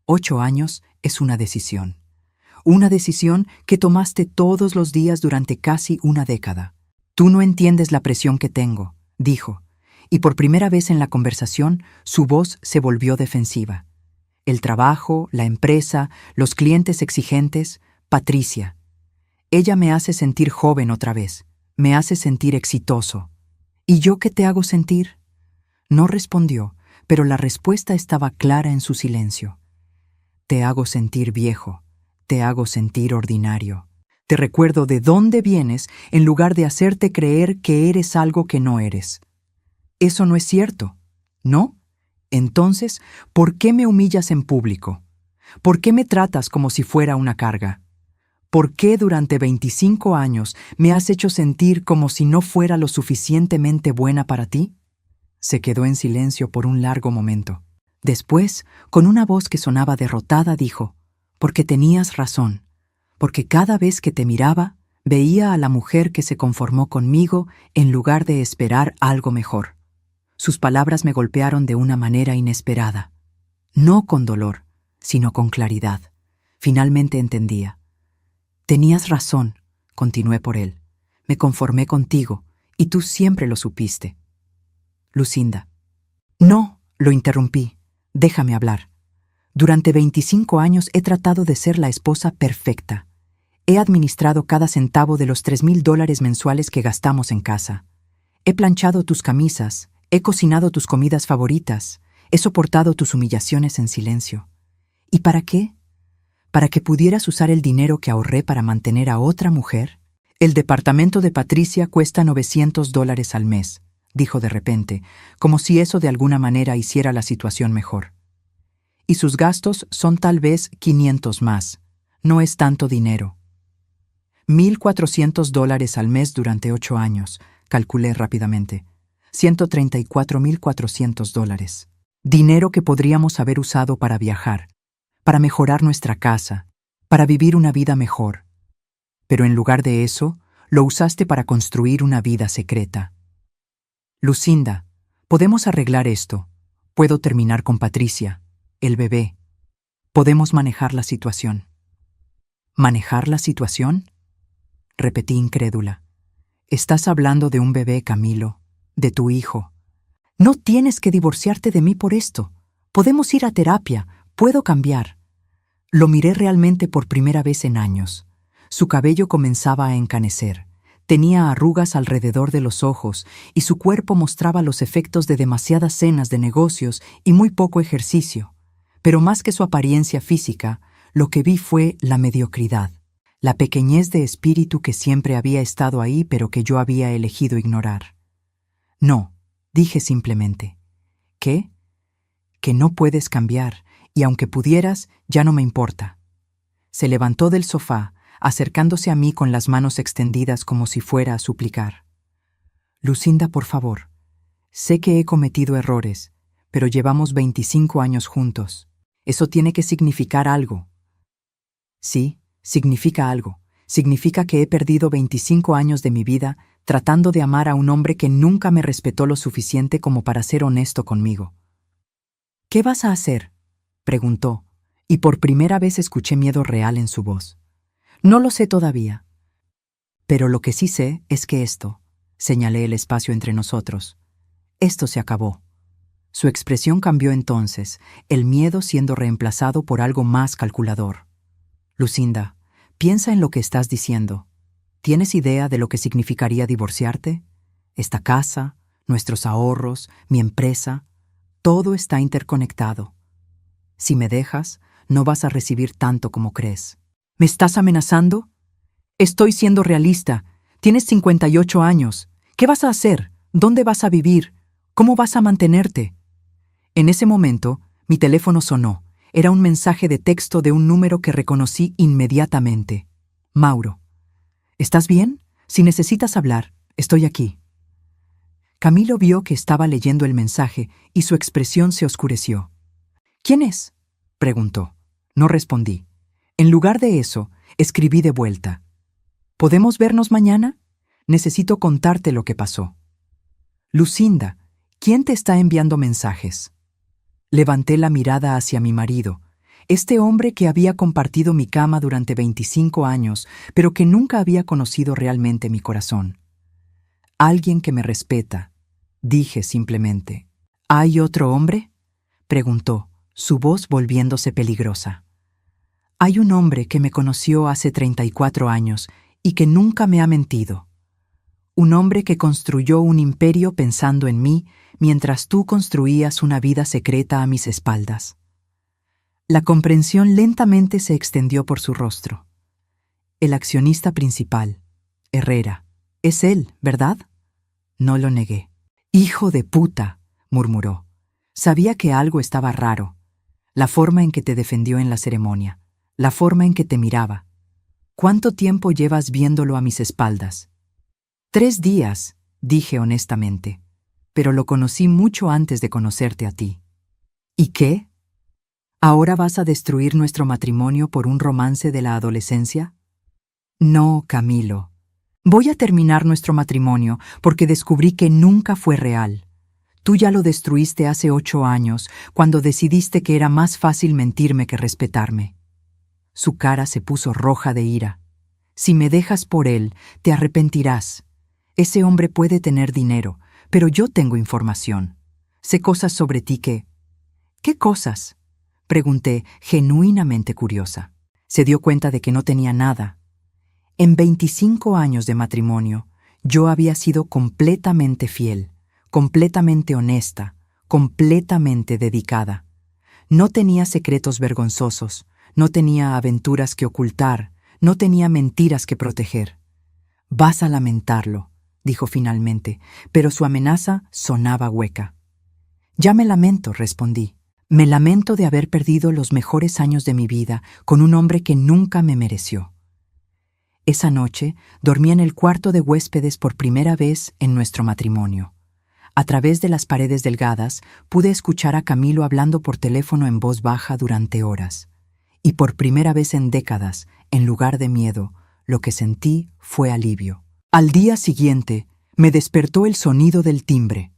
8 años es una decisión. Una decisión que tomaste todos los días durante casi una década. Tú no entiendes la presión que tengo, dijo, y por primera vez en la conversación su voz se volvió defensiva. El trabajo, la empresa, los clientes exigentes, Patricia. Ella me hace sentir joven otra vez, me hace sentir exitoso. ¿Y yo qué te hago sentir? No respondió, pero la respuesta estaba clara en su silencio. Te hago sentir viejo, te hago sentir ordinario. Te recuerdo de dónde vienes en lugar de hacerte creer que eres algo que no eres. Eso no es cierto, ¿no? Entonces, ¿por qué me humillas en público? ¿Por qué me tratas como si fuera una carga? ¿Por qué durante 25 años me has hecho sentir como si no fuera lo suficientemente buena para ti? Se quedó en silencio por un largo momento. Después, con una voz que sonaba derrotada, dijo, «Porque tenías razón, porque cada vez que te miraba, veía a la mujer que se conformó conmigo en lugar de esperar algo mejor». Sus palabras me golpearon de una manera inesperada. No con dolor, sino con claridad. Finalmente entendía. «Tenías razón», continué por él. «Me conformé contigo, y tú siempre lo supiste». Lucinda. «No», lo interrumpí. «Déjame hablar. Durante 25 años he tratado de ser la esposa perfecta. He administrado cada centavo de los $3,000 mensuales que gastamos en casa. He planchado tus camisas, he cocinado tus comidas favoritas, he soportado tus humillaciones en silencio. ¿Y para qué? ¿Para que pudieras usar el dinero que ahorré para mantener a otra mujer? El departamento de Patricia cuesta $900 al mes», dijo de repente, como si eso de alguna manera hiciera la situación mejor. «Y sus gastos son tal vez 500 más. No es tanto dinero». $1,400 al mes durante 8 años, calculé rápidamente. $134,400. Dinero que podríamos haber usado para viajar, para mejorar nuestra casa, para vivir una vida mejor. Pero en lugar de eso, lo usaste para construir una vida secreta. Lucinda, podemos arreglar esto. Puedo terminar con Patricia, el bebé. Podemos manejar la situación. ¿Manejar la situación?, repetí incrédula. Estás hablando de un bebé, Camilo, de tu hijo. No tienes que divorciarte de mí por esto. Podemos ir a terapia, puedo cambiar. Lo miré realmente por primera vez en años. Su cabello comenzaba a encanecer. Tenía arrugas alrededor de los ojos y su cuerpo mostraba los efectos de demasiadas cenas de negocios y muy poco ejercicio. Pero más que su apariencia física, lo que vi fue la mediocridad, la pequeñez de espíritu que siempre había estado ahí pero que yo había elegido ignorar. «No», dije simplemente. «¿Qué?» «Que no puedes cambiar, y aunque pudieras, ya no me importa». Se levantó del sofá, acercándose a mí con las manos extendidas como si fuera a suplicar. «Lucinda, por favor. Sé que he cometido errores, pero llevamos 25 años juntos. Eso tiene que significar algo». «Sí, significa algo. Significa que he perdido 25 años de mi vida tratando de amar a un hombre que nunca me respetó lo suficiente como para ser honesto conmigo». «¿Qué vas a hacer?», preguntó, y por primera vez escuché miedo real en su voz. «No lo sé todavía. Pero lo que sí sé es que esto», señalé el espacio entre nosotros, «esto se acabó». Su expresión cambió entonces, el miedo siendo reemplazado por algo más calculador. «Lucinda, piensa en lo que estás diciendo. ¿Tienes idea de lo que significaría divorciarte? Esta casa, nuestros ahorros, mi empresa, todo está interconectado. Si me dejas, no vas a recibir tanto como crees». «¿Me estás amenazando?» «Estoy siendo realista. Tienes 58 años. ¿Qué vas a hacer? ¿Dónde vas a vivir? ¿Cómo vas a mantenerte?» En ese momento, mi teléfono sonó. Era un mensaje de texto de un número que reconocí inmediatamente. «Mauro. ¿Estás bien? Si necesitas hablar, estoy aquí». Camilo vio que estaba leyendo el mensaje y su expresión se oscureció. «¿Quién es?», preguntó. No respondí. En lugar de eso, escribí de vuelta. ¿Podemos vernos mañana? Necesito contarte lo que pasó. Lucinda, ¿quién te está enviando mensajes? Levanté la mirada hacia mi marido, este hombre que había compartido mi cama durante 25 años, pero que nunca había conocido realmente mi corazón. Alguien que me respeta, dije simplemente. ¿Hay otro hombre?, preguntó, su voz volviéndose peligrosa. Hay un hombre que me conoció hace 34 años y que nunca me ha mentido. Un hombre que construyó un imperio pensando en mí mientras tú construías una vida secreta a mis espaldas. La comprensión lentamente se extendió por su rostro. El accionista principal, Herrera, es él, ¿verdad? No lo negué. «Hijo de puta», murmuró. Sabía que algo estaba raro. La forma en que te defendió en la ceremonia, la forma en que te miraba. ¿Cuánto tiempo llevas viéndolo a mis espaldas? 3 días, dije honestamente, pero lo conocí mucho antes de conocerte a ti. ¿Y qué? ¿Ahora vas a destruir nuestro matrimonio por un romance de la adolescencia? No, Camilo. Voy a terminar nuestro matrimonio porque descubrí que nunca fue real. Tú ya lo destruiste hace 8 años, cuando decidiste que era más fácil mentirme que respetarme. Su cara se puso roja de ira. Si me dejas por él, te arrepentirás. Ese hombre puede tener dinero, pero yo tengo información. Sé cosas sobre ti que... ¿Qué cosas?, pregunté, genuinamente curiosa. Se dio cuenta de que no tenía nada. En 25 años de matrimonio, yo había sido completamente fiel, completamente honesta, completamente dedicada. No tenía secretos vergonzosos, no tenía aventuras que ocultar, no tenía mentiras que proteger. Vas a lamentarlo, dijo finalmente, pero su amenaza sonaba hueca. Ya me lamento, respondí. Me lamento de haber perdido los mejores años de mi vida con un hombre que nunca me mereció. Esa noche dormí en el cuarto de huéspedes por primera vez en nuestro matrimonio. A través de las paredes delgadas pude escuchar a Camilo hablando por teléfono en voz baja durante horas. Y por primera vez en décadas, en lugar de miedo, lo que sentí fue alivio. Al día siguiente, me despertó el sonido del timbre.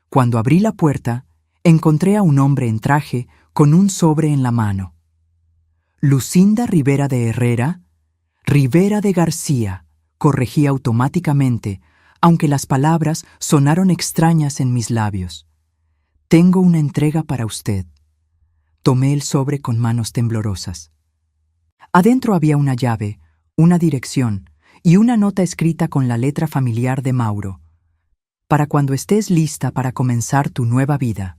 Cuando abrí la puerta, encontré a un hombre en traje con un sobre en la mano. Lucinda Rivera de Herrera, Rivera de García, corregí automáticamente, aunque las palabras sonaron extrañas en mis labios. Tengo una entrega para usted. Tomé el sobre con manos temblorosas. Adentro había una llave, una dirección y una nota escrita con la letra familiar de Mauro. Para cuando estés lista para comenzar tu nueva vida.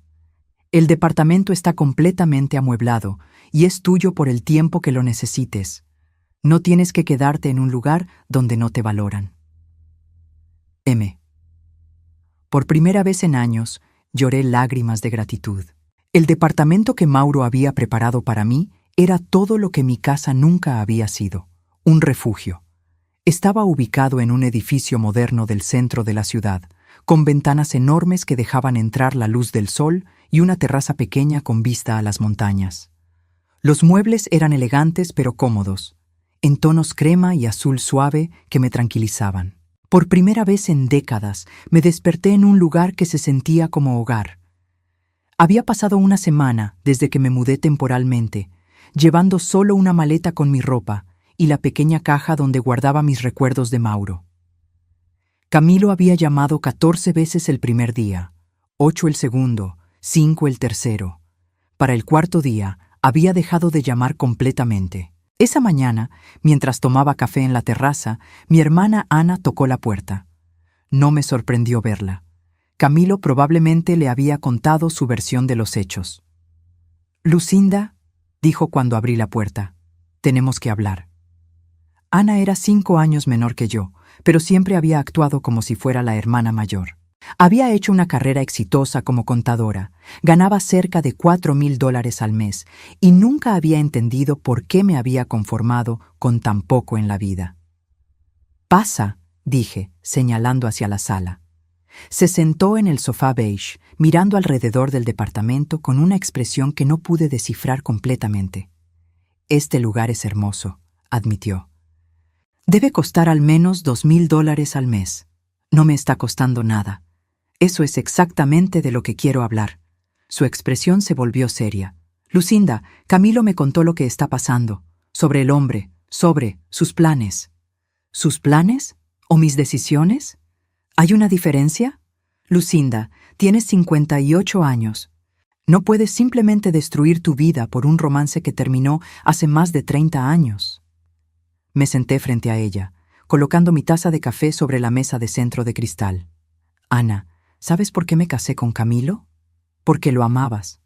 El departamento está completamente amueblado y es tuyo por el tiempo que lo necesites. No tienes que quedarte en un lugar donde no te valoran. M. Por primera vez en años, lloré lágrimas de gratitud. El departamento que Mauro había preparado para mí era todo lo que mi casa nunca había sido, un refugio. Estaba ubicado en un edificio moderno del centro de la ciudad, con ventanas enormes que dejaban entrar la luz del sol y una terraza pequeña con vista a las montañas. Los muebles eran elegantes pero cómodos, en tonos crema y azul suave que me tranquilizaban. Por primera vez en décadas, me desperté en un lugar que se sentía como hogar. Había pasado una semana desde que me mudé temporalmente, llevando solo una maleta con mi ropa y la pequeña caja donde guardaba mis recuerdos de Mauro. Camilo había llamado 14 veces el primer día, 8 el segundo, 5 el tercero. Para el cuarto día, había dejado de llamar completamente. Esa mañana, mientras tomaba café en la terraza, mi hermana Ana tocó la puerta. No me sorprendió verla. Camilo probablemente le había contado su versión de los hechos. «Lucinda», dijo cuando abrí la puerta, «tenemos que hablar». Ana era 5 años menor que yo, pero siempre había actuado como si fuera la hermana mayor. Había hecho una carrera exitosa como contadora, ganaba cerca de $4,000 al mes y nunca había entendido por qué me había conformado con tan poco en la vida. «Pasa», dije, señalando hacia la sala. Se sentó en el sofá beige, mirando alrededor del departamento con una expresión que no pude descifrar completamente. Este lugar es hermoso, admitió. Debe costar al menos $2,000 al mes. No me está costando nada. Eso es exactamente de lo que quiero hablar. Su expresión se volvió seria. Lucinda, Camilo me contó lo que está pasando, sobre el hombre, sobre sus planes. ¿Sus planes? ¿O mis decisiones? ¿Hay una diferencia? Lucinda, tienes 58 años. No puedes simplemente destruir tu vida por un romance que terminó hace más de 30 años. Me senté frente a ella, colocando mi taza de café sobre la mesa de centro de cristal. Ana, ¿sabes por qué me casé con Camilo? Porque lo amabas.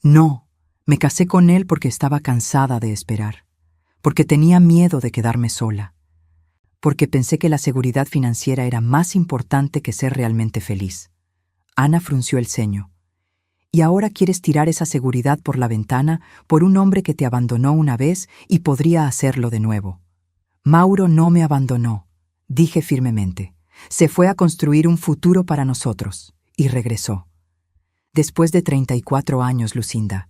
No, me casé con él porque estaba cansada de esperar, porque tenía miedo de quedarme sola, porque pensé que la seguridad financiera era más importante que ser realmente feliz. Ana frunció el ceño. ¿Y ahora quieres tirar esa seguridad por la ventana por un hombre que te abandonó una vez y podría hacerlo de nuevo? Mauro no me abandonó, dije firmemente. Se fue a construir un futuro para nosotros, y regresó. Después de 34 años, Lucinda.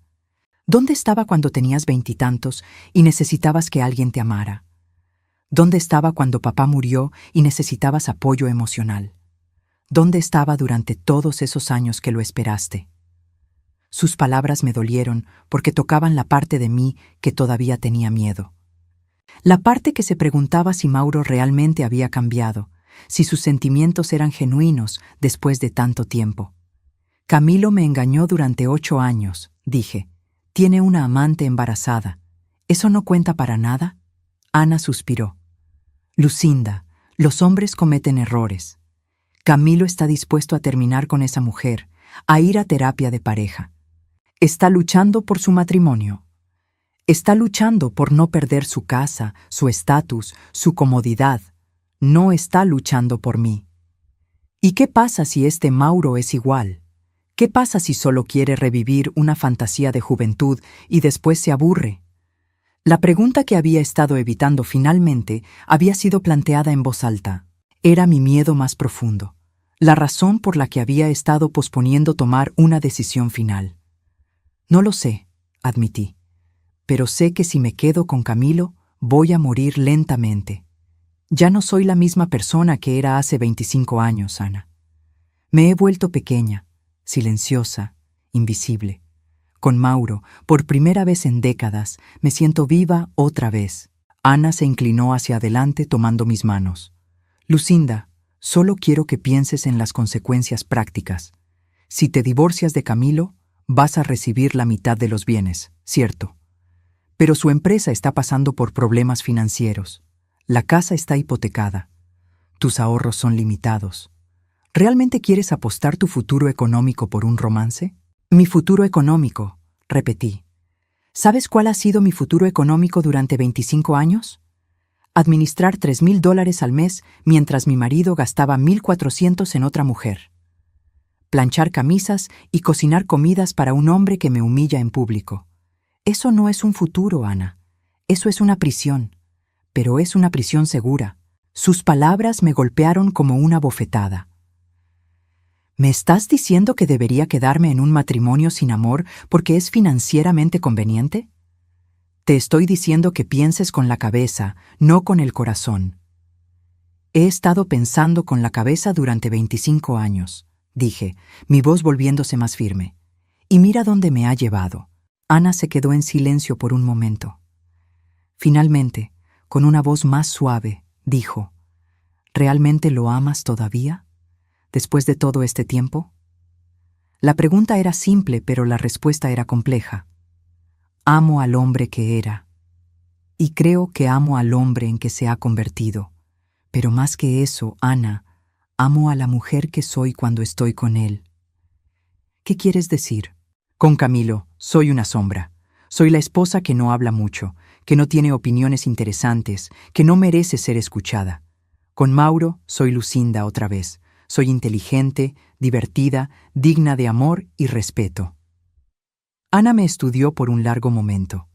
¿Dónde estaba cuando tenías 20 y tantos y necesitabas que alguien te amara? ¿Dónde estaba cuando papá murió y necesitabas apoyo emocional? ¿Dónde estaba durante todos esos años que lo esperaste? Sus palabras me dolieron porque tocaban la parte de mí que todavía tenía miedo. La parte que se preguntaba si Mauro realmente había cambiado, si sus sentimientos eran genuinos después de tanto tiempo. Camilo me engañó durante 8 años, dije. Tiene una amante embarazada. ¿Eso no cuenta para nada? Ana suspiró. Lucinda, los hombres cometen errores. Camilo está dispuesto a terminar con esa mujer, a ir a terapia de pareja. Está luchando por su matrimonio. Está luchando por no perder su casa, su estatus, su comodidad. No está luchando por mí. ¿Y qué pasa si este Mauro es igual? ¿Qué pasa si solo quiere revivir una fantasía de juventud y después se aburre? La pregunta que había estado evitando finalmente había sido planteada en voz alta. Era mi miedo más profundo, la razón por la que había estado posponiendo tomar una decisión final. No lo sé, admití, pero sé que si me quedo con Camilo, voy a morir lentamente. Ya no soy la misma persona que era hace 25 años, Ana. Me he vuelto pequeña, silenciosa, invisible. Con Mauro, por primera vez en décadas, me siento viva otra vez. Ana se inclinó hacia adelante tomando mis manos. Lucinda, solo quiero que pienses en las consecuencias prácticas. Si te divorcias de Camilo, vas a recibir la mitad de los bienes, ¿cierto? Pero su empresa está pasando por problemas financieros. La casa está hipotecada. Tus ahorros son limitados. ¿Realmente quieres apostar tu futuro económico por un romance? Mi futuro económico, repetí. ¿Sabes cuál ha sido mi futuro económico durante 25 años? Administrar $3,000 al mes mientras mi marido gastaba 1,400 en otra mujer. Planchar camisas y cocinar comidas para un hombre que me humilla en público. Eso no es un futuro, Ana. Eso es una prisión. Pero es una prisión segura. Sus palabras me golpearon como una bofetada. ¿Me estás diciendo que debería quedarme en un matrimonio sin amor porque es financieramente conveniente? Te estoy diciendo que pienses con la cabeza, no con el corazón. He estado pensando con la cabeza durante 25 años, dije, mi voz volviéndose más firme. Y mira dónde me ha llevado. Ana se quedó en silencio por un momento. Finalmente, con una voz más suave, dijo, ¿realmente lo amas todavía? ¿Después de todo este tiempo? La pregunta era simple, pero la respuesta era compleja. Amo al hombre que era. Y creo que amo al hombre en que se ha convertido. Pero más que eso, Ana, amo a la mujer que soy cuando estoy con él. ¿Qué quieres decir? Con Camilo, soy una sombra. Soy la esposa que no habla mucho, que no tiene opiniones interesantes, que no merece ser escuchada. Con Mauro, soy Lucinda otra vez. Soy inteligente, divertida, digna de amor y respeto. Ana me estudió por un largo momento.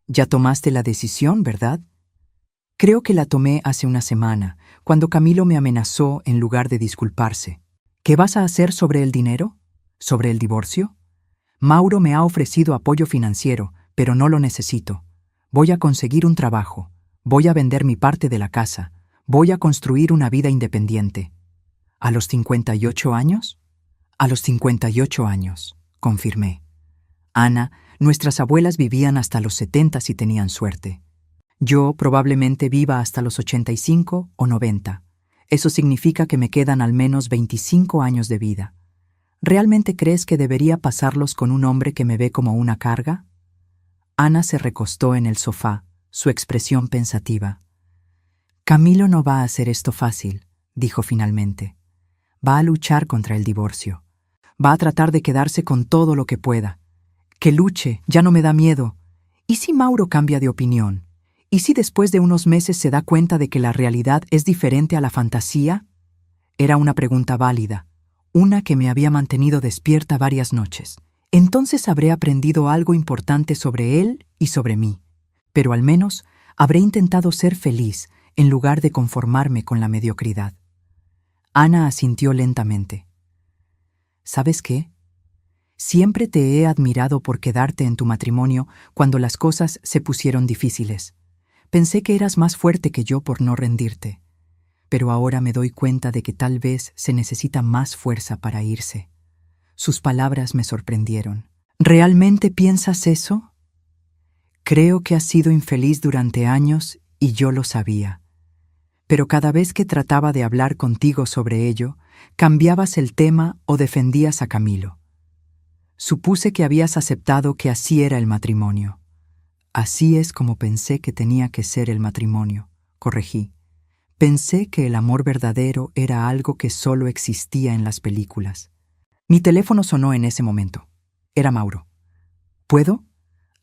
Ya tomaste la decisión, ¿verdad? Creo que la tomé hace una semana, cuando Camilo me amenazó en lugar de disculparse. ¿Qué vas a hacer sobre el dinero? ¿Sobre el divorcio? Mauro me ha ofrecido apoyo financiero, pero no lo necesito. Voy a conseguir un trabajo, voy a vender mi parte de la casa, voy a construir una vida independiente. ¿A los 58 años? A los 58 años, confirmé. Ana, nuestras abuelas vivían hasta los 70 si tenían suerte. Yo probablemente viva hasta los 85 o 90. Eso significa que me quedan al menos 25 años de vida. ¿Realmente crees que debería pasarlos con un hombre que me ve como una carga? Ana se recostó en el sofá, su expresión pensativa. Camilo no va a hacer esto fácil, dijo finalmente. Va a luchar contra el divorcio. Va a tratar de quedarse con todo lo que pueda. Que luche, ya no me da miedo. ¿Y si Mauro cambia de opinión? ¿Y si después de unos meses se da cuenta de que la realidad es diferente a la fantasía? Era una pregunta válida, una que me había mantenido despierta varias noches. Entonces habré aprendido algo importante sobre él y sobre mí. Pero al menos habré intentado ser feliz en lugar de conformarme con la mediocridad. Ana asintió lentamente. ¿Sabes qué? Siempre te he admirado por quedarte en tu matrimonio cuando las cosas se pusieron difíciles. Pensé que eras más fuerte que yo por no rendirte. Pero ahora me doy cuenta de que tal vez se necesita más fuerza para irse. Sus palabras me sorprendieron. ¿Realmente piensas eso? Creo que has sido infeliz durante años y yo lo sabía. Pero cada vez que trataba de hablar contigo sobre ello, cambiabas el tema o defendías a Camilo. Supuse que habías aceptado que así era el matrimonio. Así es como pensé que tenía que ser el matrimonio, corregí. Pensé que el amor verdadero era algo que solo existía en las películas. Mi teléfono sonó en ese momento. Era Mauro. ¿Puedo?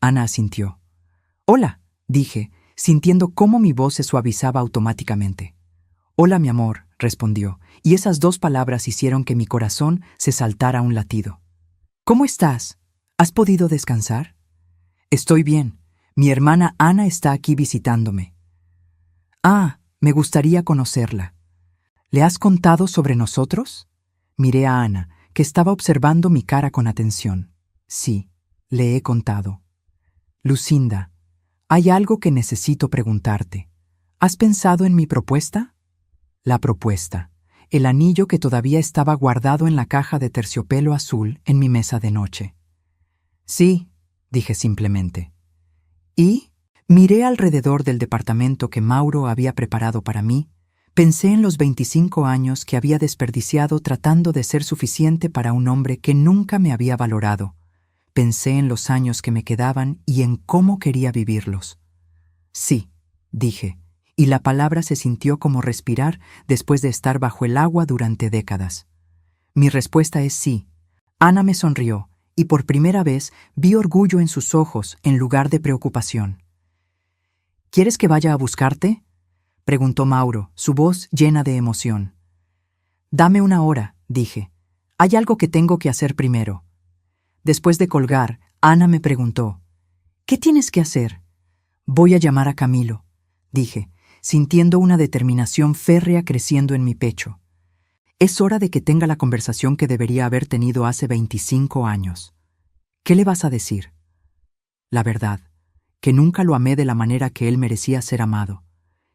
Ana asintió. Hola, dije, sintiendo cómo mi voz se suavizaba automáticamente. Hola, mi amor, respondió, y esas dos palabras hicieron que mi corazón se saltara un latido. ¿Cómo estás? ¿Has podido descansar? Estoy bien. Mi hermana Ana está aquí visitándome. Ah, me gustaría conocerla. ¿Le has contado sobre nosotros? Miré a Ana, que estaba observando mi cara con atención. Sí, le he contado. Lucinda, hay algo que necesito preguntarte. ¿Has pensado en mi propuesta? La propuesta. El anillo que todavía estaba guardado en la caja de terciopelo azul en mi mesa de noche. Sí, dije simplemente. Y miré alrededor del departamento que Mauro había preparado para mí. Pensé en los 25 años que había desperdiciado tratando de ser suficiente para un hombre que nunca me había valorado. Pensé en los años que me quedaban y en cómo quería vivirlos. Sí, dije, y la palabra se sintió como respirar después de estar bajo el agua durante décadas. Mi respuesta es sí. Ana me sonrió, y por primera vez vi orgullo en sus ojos en lugar de preocupación. ¿Quieres que vaya a buscarte?, preguntó Mauro, su voz llena de emoción. Dame una hora, dije. Hay algo que tengo que hacer primero. Después de colgar, Ana me preguntó, ¿qué tienes que hacer? Voy a llamar a Camilo, dije, sintiendo una determinación férrea creciendo en mi pecho. Es hora de que tenga la conversación que debería haber tenido hace 25 años. ¿Qué le vas a decir? La verdad, que nunca lo amé de la manera que él merecía ser amado,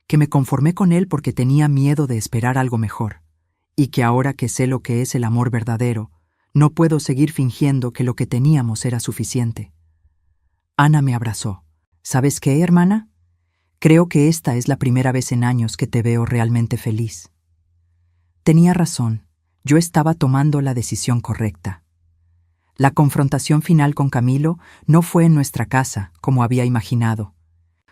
que me conformé con él porque tenía miedo de esperar algo mejor, y que ahora que sé lo que es el amor verdadero, no puedo seguir fingiendo que lo que teníamos era suficiente. Ana me abrazó. ¿Sabes qué, hermana? Creo que esta es la primera vez en años que te veo realmente feliz. Tenía razón, yo estaba tomando la decisión correcta. La confrontación final con Camilo no fue en nuestra casa, como había imaginado.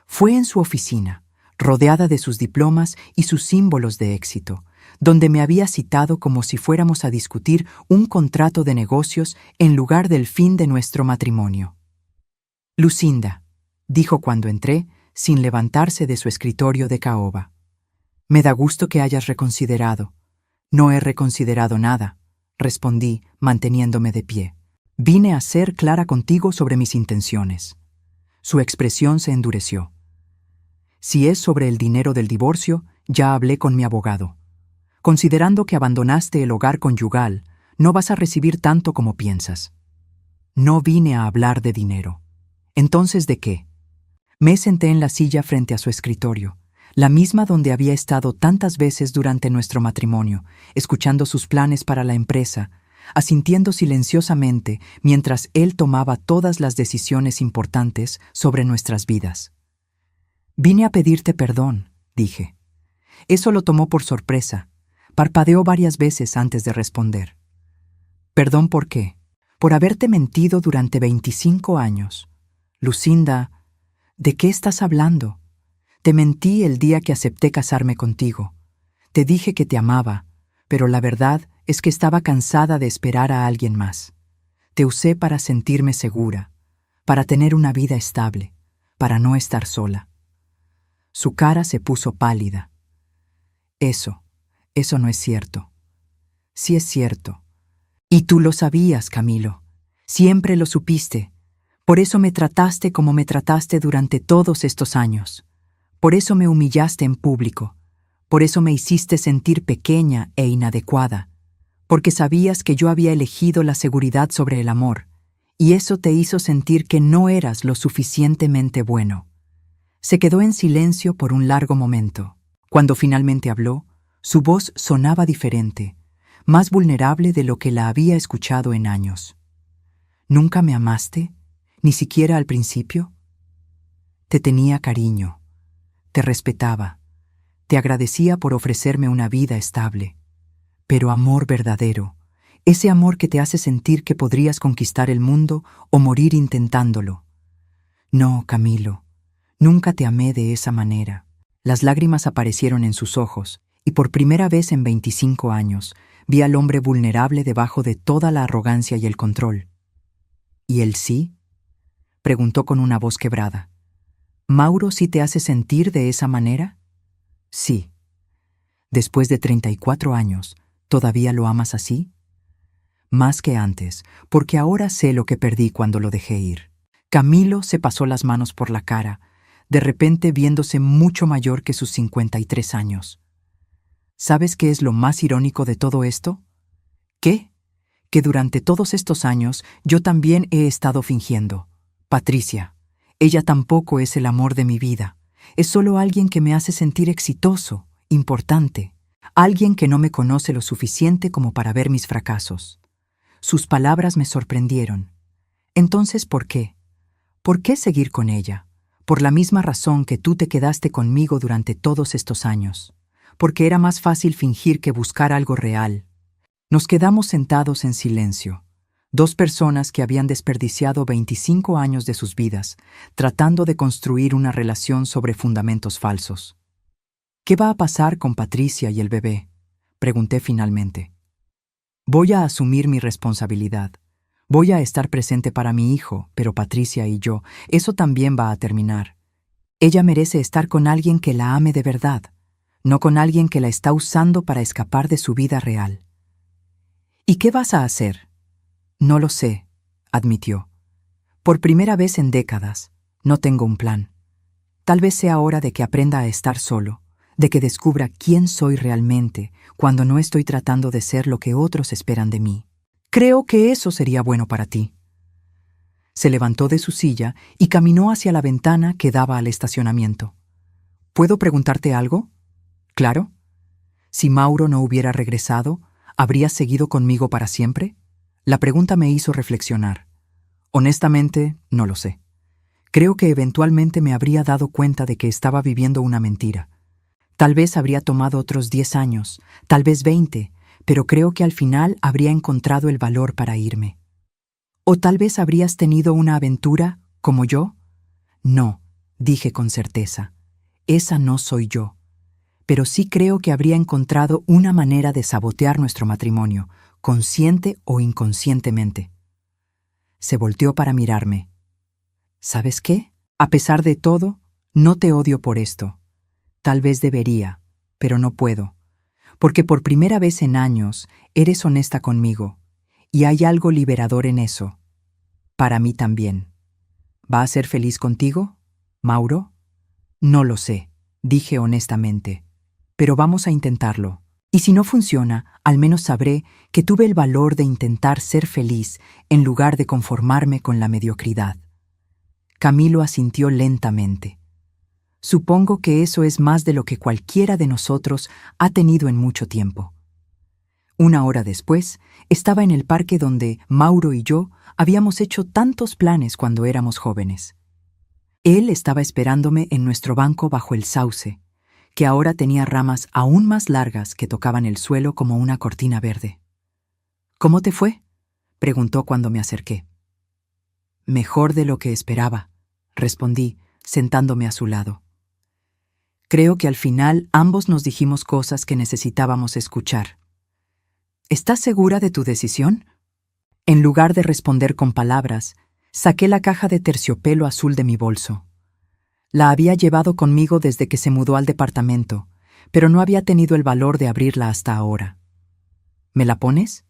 Fue en su oficina, rodeada de sus diplomas y sus símbolos de éxito, donde me había citado como si fuéramos a discutir un contrato de negocios en lugar del fin de nuestro matrimonio. Lucinda, dijo cuando entré, sin levantarse de su escritorio de caoba. Me da gusto que hayas reconsiderado. No he reconsiderado nada, respondí, manteniéndome de pie. Vine a ser clara contigo sobre mis intenciones. Su expresión se endureció. Si es sobre el dinero del divorcio, ya hablé con mi abogado. Considerando que abandonaste el hogar conyugal, no vas a recibir tanto como piensas. No vine a hablar de dinero. ¿Entonces de qué? Me senté en la silla frente a su escritorio, la misma donde había estado tantas veces durante nuestro matrimonio, escuchando sus planes para la empresa, asintiendo silenciosamente mientras él tomaba todas las decisiones importantes sobre nuestras vidas. «Vine a pedirte perdón», dije. Eso lo tomó por sorpresa. Parpadeó varias veces antes de responder. «¿Perdón por qué?» «Por haberte mentido durante 25 años. Lucinda, ¿de qué estás hablando? Te mentí el día que acepté casarme contigo. Te dije que te amaba, pero la verdad es que estaba cansada de esperar a alguien más. Te usé para sentirme segura, para tener una vida estable, para no estar sola». Su cara se puso pálida. Eso no es cierto. Sí es cierto. Y tú lo sabías, Camilo. Siempre lo supiste. Por eso me trataste como me trataste durante todos estos años. Por eso me humillaste en público. Por eso me hiciste sentir pequeña e inadecuada. Porque sabías que yo había elegido la seguridad sobre el amor, y eso te hizo sentir que no eras lo suficientemente bueno. Se quedó en silencio por un largo momento. Cuando finalmente habló, su voz sonaba diferente, más vulnerable de lo que la había escuchado en años. «¿Nunca me amaste? ¿Ni siquiera al principio?» «Te tenía cariño, te respetaba, te agradecía por ofrecerme una vida estable. Pero amor verdadero, ese amor que te hace sentir que podrías conquistar el mundo o morir intentándolo. No, Camilo, nunca te amé de esa manera». Las lágrimas aparecieron en sus ojos, y por primera vez en 25 años vi al hombre vulnerable debajo de toda la arrogancia y el control. «¿Y él sí?», preguntó con una voz quebrada. «¿Mauro sí te hace sentir de esa manera?» «Sí». «Después de 34 años, ¿todavía lo amas así?» «Más que antes, porque ahora sé lo que perdí cuando lo dejé ir». Camilo se pasó las manos por la cara, de repente viéndose mucho mayor que sus 53 años. ¿Sabes qué es lo más irónico de todo esto? ¿Qué? Que durante todos estos años yo también he estado fingiendo. Patricia, ella tampoco es el amor de mi vida. Es solo alguien que me hace sentir exitoso, importante. Alguien que no me conoce lo suficiente como para ver mis fracasos. Sus palabras me sorprendieron. Entonces, ¿por qué? ¿Por qué seguir con ella? Por la misma razón que tú te quedaste conmigo durante todos estos años. Porque era más fácil fingir que buscar algo real. Nos quedamos sentados en silencio. Dos personas que habían desperdiciado 25 años de sus vidas, tratando de construir una relación sobre fundamentos falsos. «¿Qué va a pasar con Patricia y el bebé?», pregunté finalmente. «Voy a asumir mi responsabilidad. Voy a estar presente para mi hijo, pero Patricia y yo, eso también va a terminar. Ella merece estar con alguien que la ame de verdad, no con alguien que la está usando para escapar de su vida real». «¿Y qué vas a hacer?» «No lo sé», admitió. «Por primera vez en décadas, no tengo un plan. Tal vez sea hora de que aprenda a estar solo, de que descubra quién soy realmente cuando no estoy tratando de ser lo que otros esperan de mí. Creo que eso sería bueno para ti». Se levantó de su silla y caminó hacia la ventana que daba al estacionamiento. «¿Puedo preguntarte algo?» «Claro». «Si Mauro no hubiera regresado, ¿habrías seguido conmigo para siempre?» La pregunta me hizo reflexionar. Honestamente, no lo sé. Creo que eventualmente me habría dado cuenta de que estaba viviendo una mentira. Tal vez habría tomado otros 10 años, tal vez 20, pero creo que al final habría encontrado el valor para irme. ¿O tal vez habrías tenido una aventura, como yo? No, dije con certeza. Esa no soy yo. Pero sí creo que habría encontrado una manera de sabotear nuestro matrimonio, consciente o inconscientemente. Se volteó para mirarme. ¿Sabes qué? A pesar de todo, no te odio por esto. Tal vez debería, pero no puedo. Porque por primera vez en años eres honesta conmigo, y hay algo liberador en eso. Para mí también. ¿Va a ser feliz contigo, Mauro? No lo sé, dije honestamente. Pero vamos a intentarlo. Y si no funciona, al menos sabré que tuve el valor de intentar ser feliz en lugar de conformarme con la mediocridad. Camilo asintió lentamente. Supongo que eso es más de lo que cualquiera de nosotros ha tenido en mucho tiempo. Una hora después, estaba en el parque donde Mauro y yo habíamos hecho tantos planes cuando éramos jóvenes. Él estaba esperándome en nuestro banco bajo el sauce, que ahora tenía ramas aún más largas que tocaban el suelo como una cortina verde. «¿Cómo te fue?», preguntó cuando me acerqué. «Mejor de lo que esperaba», respondí, sentándome a su lado. Creo que al final ambos nos dijimos cosas que necesitábamos escuchar. «¿Estás segura de tu decisión?». En lugar de responder con palabras, saqué la caja de terciopelo azul de mi bolso. La había llevado conmigo desde que se mudó al departamento, pero no había tenido el valor de abrirla hasta ahora. «¿Me la pones?»,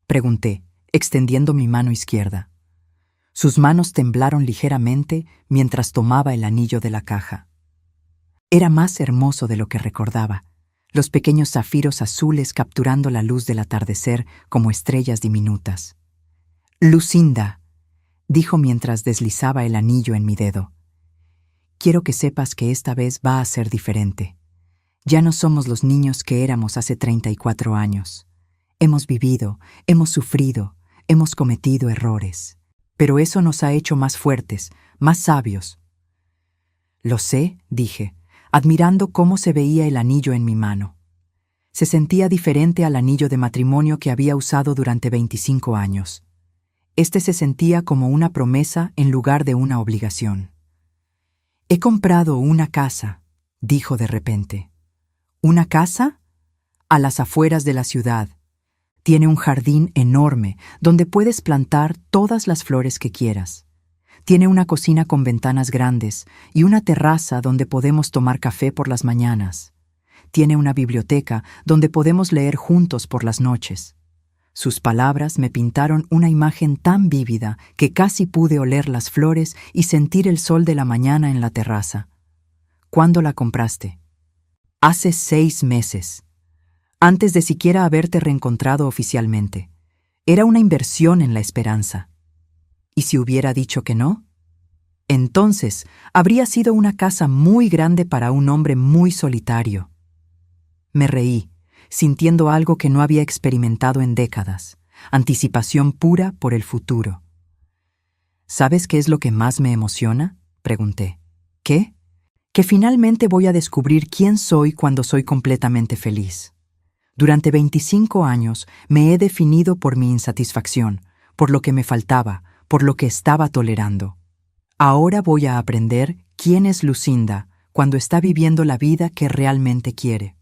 pregunté, extendiendo mi mano izquierda. Sus manos temblaron ligeramente mientras tomaba el anillo de la caja. Era más hermoso de lo que recordaba, los pequeños zafiros azules capturando la luz del atardecer como estrellas diminutas. «Lucinda», dijo mientras deslizaba el anillo en mi dedo. «Quiero que sepas que esta vez va a ser diferente. Ya no somos los niños que éramos hace 34 años. Hemos vivido, hemos sufrido, hemos cometido errores. Pero eso nos ha hecho más fuertes, más sabios». «Lo sé», dije, admirando cómo se veía el anillo en mi mano. Se sentía diferente al anillo de matrimonio que había usado durante 25 años. Este se sentía como una promesa en lugar de una obligación. «He comprado una casa», dijo de repente. «¿Una casa?». «A las afueras de la ciudad. Tiene un jardín enorme donde puedes plantar todas las flores que quieras. Tiene una cocina con ventanas grandes y una terraza donde podemos tomar café por las mañanas. Tiene una biblioteca donde podemos leer juntos por las noches». Sus palabras me pintaron una imagen tan vívida que casi pude oler las flores y sentir el sol de la mañana en la terraza. «¿Cuándo la compraste?». «Hace 6 meses. Antes de siquiera haberte reencontrado oficialmente. Era una inversión en la esperanza». «¿Y si hubiera dicho que no?». «Entonces, habría sido una casa muy grande para un hombre muy solitario». Me reí, sintiendo algo que no había experimentado en décadas, anticipación pura por el futuro. «¿Sabes qué es lo que más me emociona?», pregunté. «¿Qué?». «Que finalmente voy a descubrir quién soy cuando soy completamente feliz. Durante 25 años me he definido por mi insatisfacción, por lo que me faltaba, por lo que estaba tolerando. Ahora voy a aprender quién es Lucinda cuando está viviendo la vida que realmente quiere».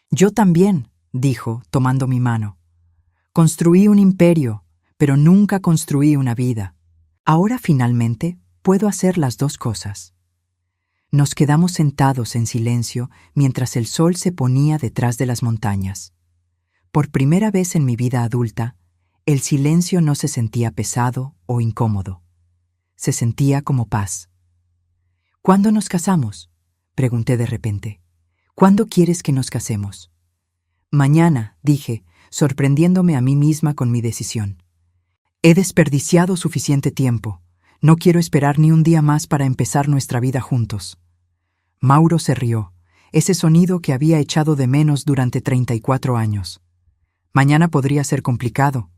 «Yo también», dijo, tomando mi mano. «Construí un imperio, pero nunca construí una vida. Ahora finalmente puedo hacer las dos cosas». Nos quedamos sentados en silencio mientras el sol se ponía detrás de las montañas. Por primera vez en mi vida adulta, el silencio no se sentía pesado o incómodo. Se sentía como paz. «¿Cuándo nos casamos?», pregunté de repente. «¿Cuándo quieres que nos casemos?». «Mañana», dije, sorprendiéndome a mí misma con mi decisión. «He desperdiciado suficiente tiempo. No quiero esperar ni un día más para empezar nuestra vida juntos». Mauro se rió, ese sonido que había echado de menos durante 34 años. «Mañana podría ser complicado.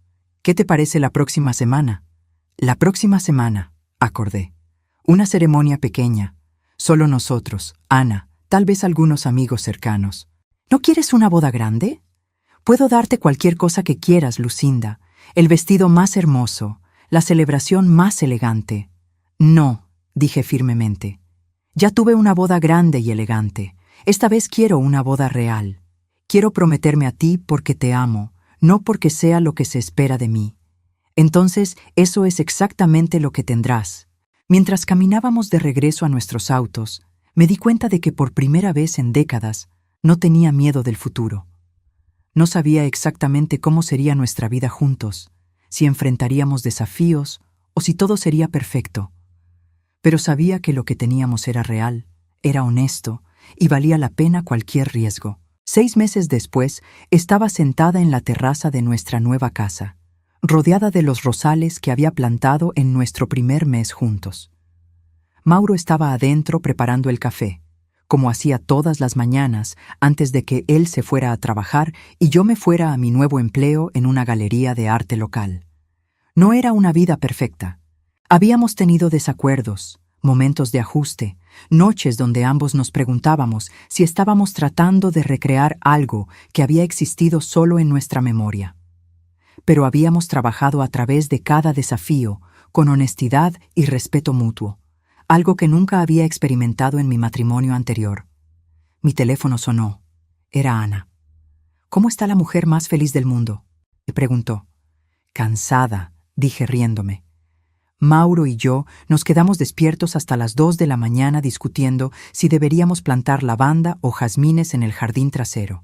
¿Qué te parece la próxima semana?». «La próxima semana», acordé. «Una ceremonia pequeña. Solo nosotros, Ana, tal vez algunos amigos cercanos». «¿No quieres una boda grande?». «Puedo darte cualquier cosa que quieras, Lucinda. El vestido más hermoso, la celebración más elegante». «No», dije firmemente. «Ya tuve una boda grande y elegante. Esta vez quiero una boda real. Quiero prometerme a ti porque te amo, no porque sea lo que se espera de mí. Entonces, eso es exactamente lo que tendrás». Mientras caminábamos de regreso a nuestros autos, me di cuenta de que por primera vez en décadas no tenía miedo del futuro. No sabía exactamente cómo sería nuestra vida juntos, si enfrentaríamos desafíos o si todo sería perfecto. Pero sabía que lo que teníamos era real, era honesto y valía la pena cualquier riesgo. 6 meses después, estaba sentada en la terraza de nuestra nueva casa, rodeada de los rosales que había plantado en nuestro primer mes juntos. Mauro estaba adentro preparando el café, como hacía todas las mañanas antes de que él se fuera a trabajar y yo me fuera a mi nuevo empleo en una galería de arte local. No era una vida perfecta. Habíamos tenido desacuerdos, momentos de ajuste, noches donde ambos nos preguntábamos si estábamos tratando de recrear algo que había existido solo en nuestra memoria. Pero habíamos trabajado a través de cada desafío, con honestidad y respeto mutuo, algo que nunca había experimentado en mi matrimonio anterior. Mi teléfono sonó. Era Ana. «¿Cómo está la mujer más feliz del mundo?», me preguntó. «Cansada», dije riéndome. Mauro y yo nos quedamos despiertos hasta las 2 de la mañana discutiendo si deberíamos plantar lavanda o jazmines en el jardín trasero.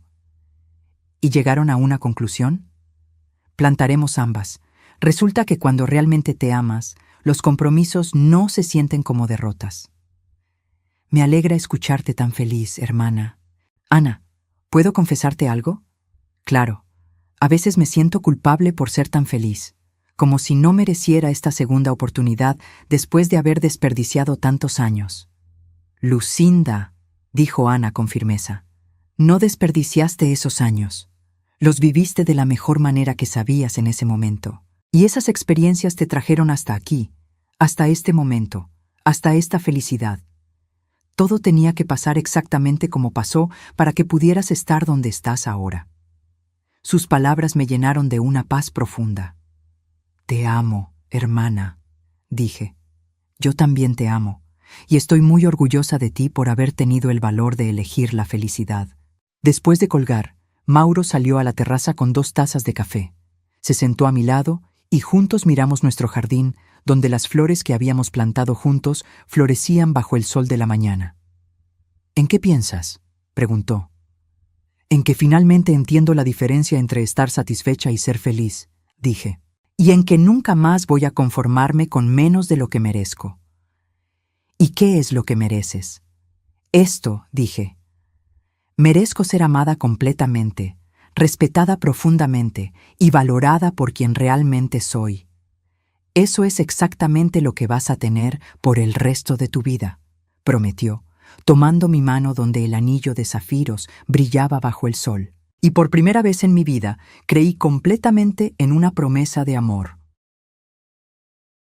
¿Y llegaron a una conclusión? Plantaremos ambas. Resulta que cuando realmente te amas, los compromisos no se sienten como derrotas. Me alegra escucharte tan feliz, hermana. Ana, ¿puedo confesarte algo? Claro, a veces me siento culpable por ser tan feliz, como si no mereciera esta segunda oportunidad después de haber desperdiciado tantos años. Lucinda, dijo Ana con firmeza, no desperdiciaste esos años. Los viviste de la mejor manera que sabías en ese momento. Y esas experiencias te trajeron hasta aquí, hasta este momento, hasta esta felicidad. Todo tenía que pasar exactamente como pasó para que pudieras estar donde estás ahora. Sus palabras me llenaron de una paz profunda. Te amo, hermana, dije. Yo también te amo, y estoy muy orgullosa de ti por haber tenido el valor de elegir la felicidad. Después de colgar, Mauro salió a la terraza con 2 tazas de café. Se sentó a mi lado y juntos miramos nuestro jardín, donde las flores que habíamos plantado juntos florecían bajo el sol de la mañana. ¿En qué piensas?, preguntó. En que finalmente entiendo la diferencia entre estar satisfecha y ser feliz, dije. Y en que nunca más voy a conformarme con menos de lo que merezco. ¿Y qué es lo que mereces? Esto, dije. Merezco ser amada completamente, respetada profundamente y valorada por quien realmente soy. Eso es exactamente lo que vas a tener por el resto de tu vida, prometió, tomando mi mano donde el anillo de zafiros brillaba bajo el sol. Y por primera vez en mi vida creí completamente en una promesa de amor.